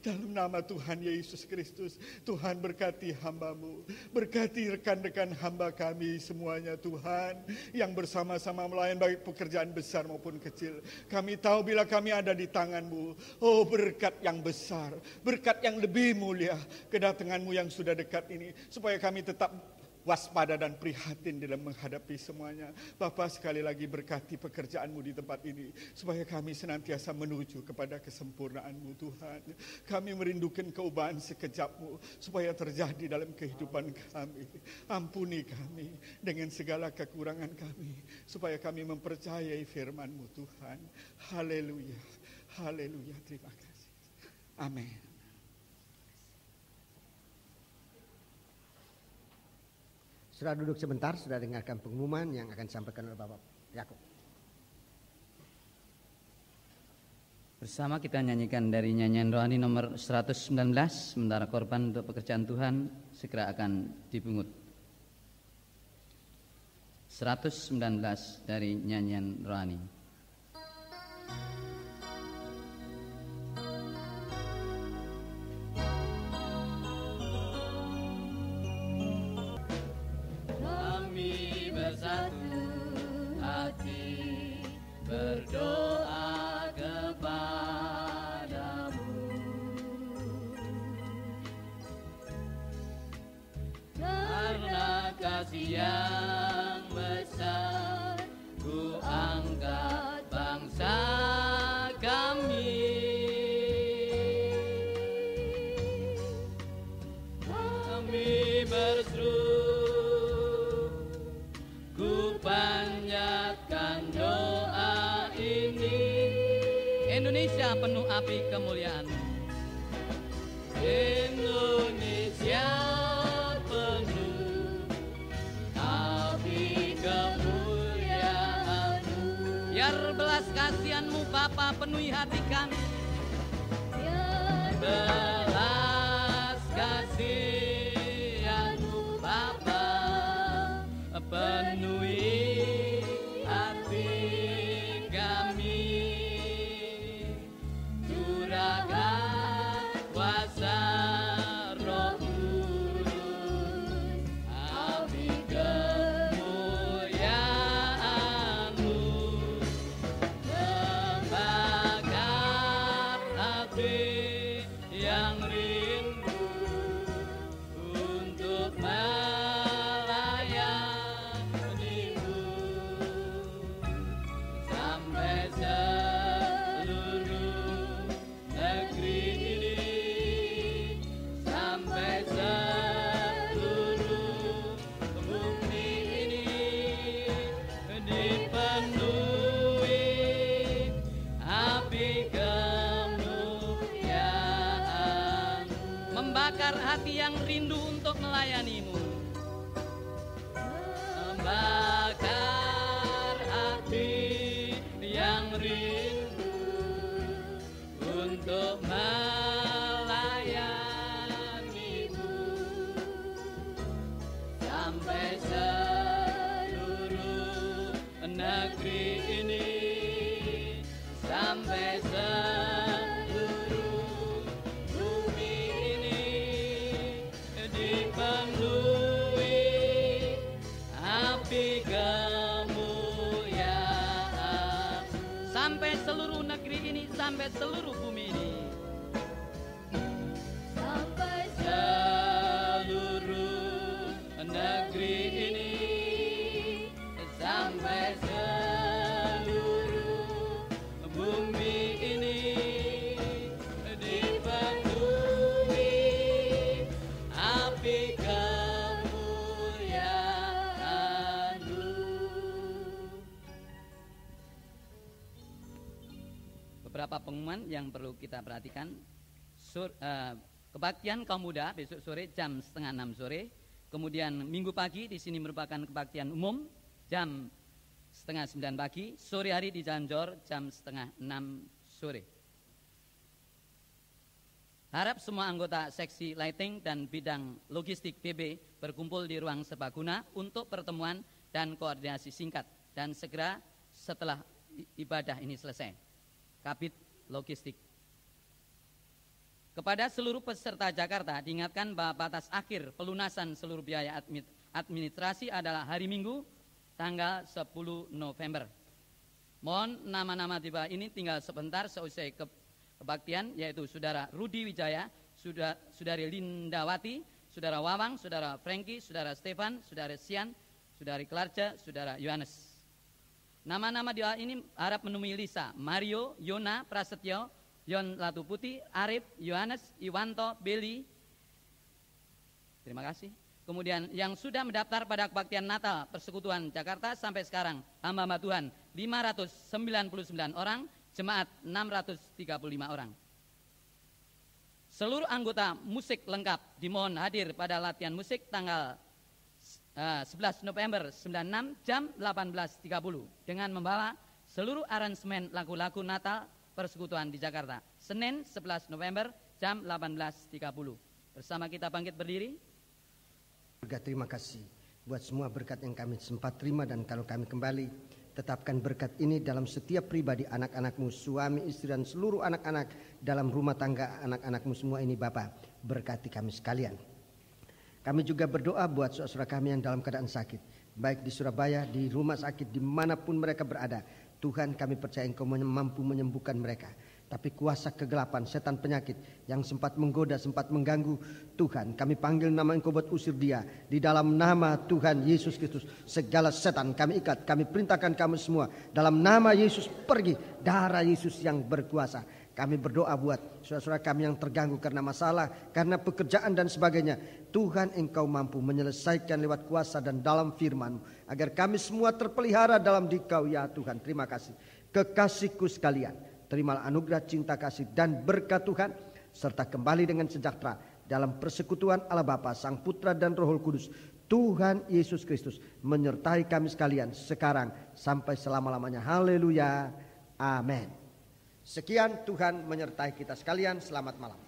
Dalam nama Tuhan Yesus Kristus, Tuhan berkati hamba-Mu, berkati rekan-rekan hamba kami semuanya Tuhan, yang bersama-sama melayani baik pekerjaan besar maupun kecil. Kami tahu bila kami ada di tangan-Mu, oh berkat yang besar, berkat yang lebih mulia, kedatangan-Mu yang sudah dekat ini, supaya kami tetap waspada dan prihatin dalam menghadapi semuanya. Bapa, sekali lagi berkati pekerjaan-Mu di tempat ini, supaya kami senantiasa menuju kepada kesempurnaan-Mu Tuhan. Kami merindukan keubahan sekejap-Mu, supaya terjadi dalam kehidupan kami. Ampuni kami dengan segala kekurangan kami, supaya kami mempercayai firman-Mu Tuhan. Haleluya, haleluya, terima kasih. Amin. Sudah duduk sebentar, sudah dengarkan pengumuman yang akan disampaikan oleh Bapak Yakub. Bersama kita nyanyikan dari nyanyian rohani nomor 119, sementara korban untuk pekerjaan Tuhan segera akan dipungut. 119 dari nyanyian rohani. Berdoa kepadamu karena kasih yang besar, ku angkat bangsa kami. Kami berseru, ku panjatkan doa. Indonesia penuh api kemuliaan. Indonesia penuh api kemuliaan. Biar belas kasihan-Mu Bapa penuhi hati kami. Biar belas kasihan-Mu Bapa penuhi hati kami. Kuasa Roh Kudus, api kemuliaan-Mu membakar hati yang rindu untuk melayani-Mu sampai seluruh negeri ini, sampai seluruh bumi ini dipenuhi api kemuliaan. Membakar hati yang rindu untuk melayani-Mu. Membakar hati yang rindu untuk melayani-Mu sampai seluruh negeri ini, sampai seluruh bumi ini dipenuhi api kemuliaan. Sampai seluruh negeri ini, sampai seluruh bumi ini. Sampai seluruh negeri ini, sampai seluruh bumi ini dipenuhi api kemuliaan-Mu. Beberapa pengumuman yang perlu kita perhatikan. Kebaktian kaum muda besok sore jam 5:30 sore. Kemudian minggu pagi di sini merupakan kebaktian umum jam 8:30 pagi. Sore hari di Jalan Jor jam 5:30 sore. Harap semua anggota seksi lighting dan bidang logistik PB berkumpul di ruang serbaguna untuk pertemuan dan koordinasi singkat. Dan segera setelah ibadah ini selesai. Kabid Logistik. Kepada seluruh peserta Jakarta diingatkan bahwa batas akhir pelunasan seluruh biaya administrasi adalah hari Minggu tanggal 10 November. Mohon nama-nama di bawah ini tinggal sebentar seusai kebaktian, yaitu Saudara Rudi Wijaya, Saudari Lindawati, Saudara Wawang, Saudara Franky, Saudara Stefan, Saudara Sian, Saudari Clarja, Saudara Yohanes. Nama-nama di bawah ini harap menemui Lisa, Mario, Yona, Prasetyo, Yon Latuputi, Arif, Yohanes, Iwanto, Beli. Terima kasih. Kemudian yang sudah mendaftar pada kebaktian Natal Persekutuan Jakarta sampai sekarang, hamba Tuhan 599 orang, jemaat 635 orang. Seluruh anggota musik lengkap dimohon hadir pada latihan musik tanggal 11 November 96 jam 18.30 dengan membawa seluruh aransemen lagu-lagu Natal Persekutuan di Jakarta. Senin 11 November jam 18.30. Bersama kita bangkit berdiri. Terima kasih buat semua berkat yang kami sempat terima, dan kalau kami kembali, tetapkan berkat ini dalam setiap pribadi anak-anakmu, suami, istri, dan seluruh anak-anak dalam rumah tangga anak-anakmu semua ini Bapa. Berkati kami sekalian. Kami juga berdoa buat saudara kami yang dalam keadaan sakit, baik di Surabaya, di rumah sakit, dimanapun mereka berada. Tuhan, kami percaya Engkau mampu menyembuhkan mereka. Tapi kuasa kegelapan, setan penyakit yang sempat menggoda, sempat mengganggu, Tuhan, kami panggil nama Engkau buat usir dia. Di dalam nama Tuhan Yesus Kristus, segala setan kami ikat, kami perintahkan kami semua dalam nama Yesus pergi. Darah Yesus yang berkuasa. Kami berdoa buat saudara-saudara kami yang terganggu karena masalah, karena pekerjaan dan sebagainya. Tuhan, Engkau mampu menyelesaikan lewat kuasa dan dalam firman-Mu, agar kami semua terpelihara dalam Dikau ya Tuhan. Terima kasih. Kekasihku sekalian, terimalah anugerah cinta kasih dan berkat Tuhan, serta kembali dengan sejahtera dalam persekutuan Allah Bapa, Sang Putra dan Roh Kudus. Tuhan Yesus Kristus menyertai kami sekalian sekarang sampai selama-lamanya. Haleluya. Amin. Sekian, Tuhan menyertai kita sekalian. Selamat malam.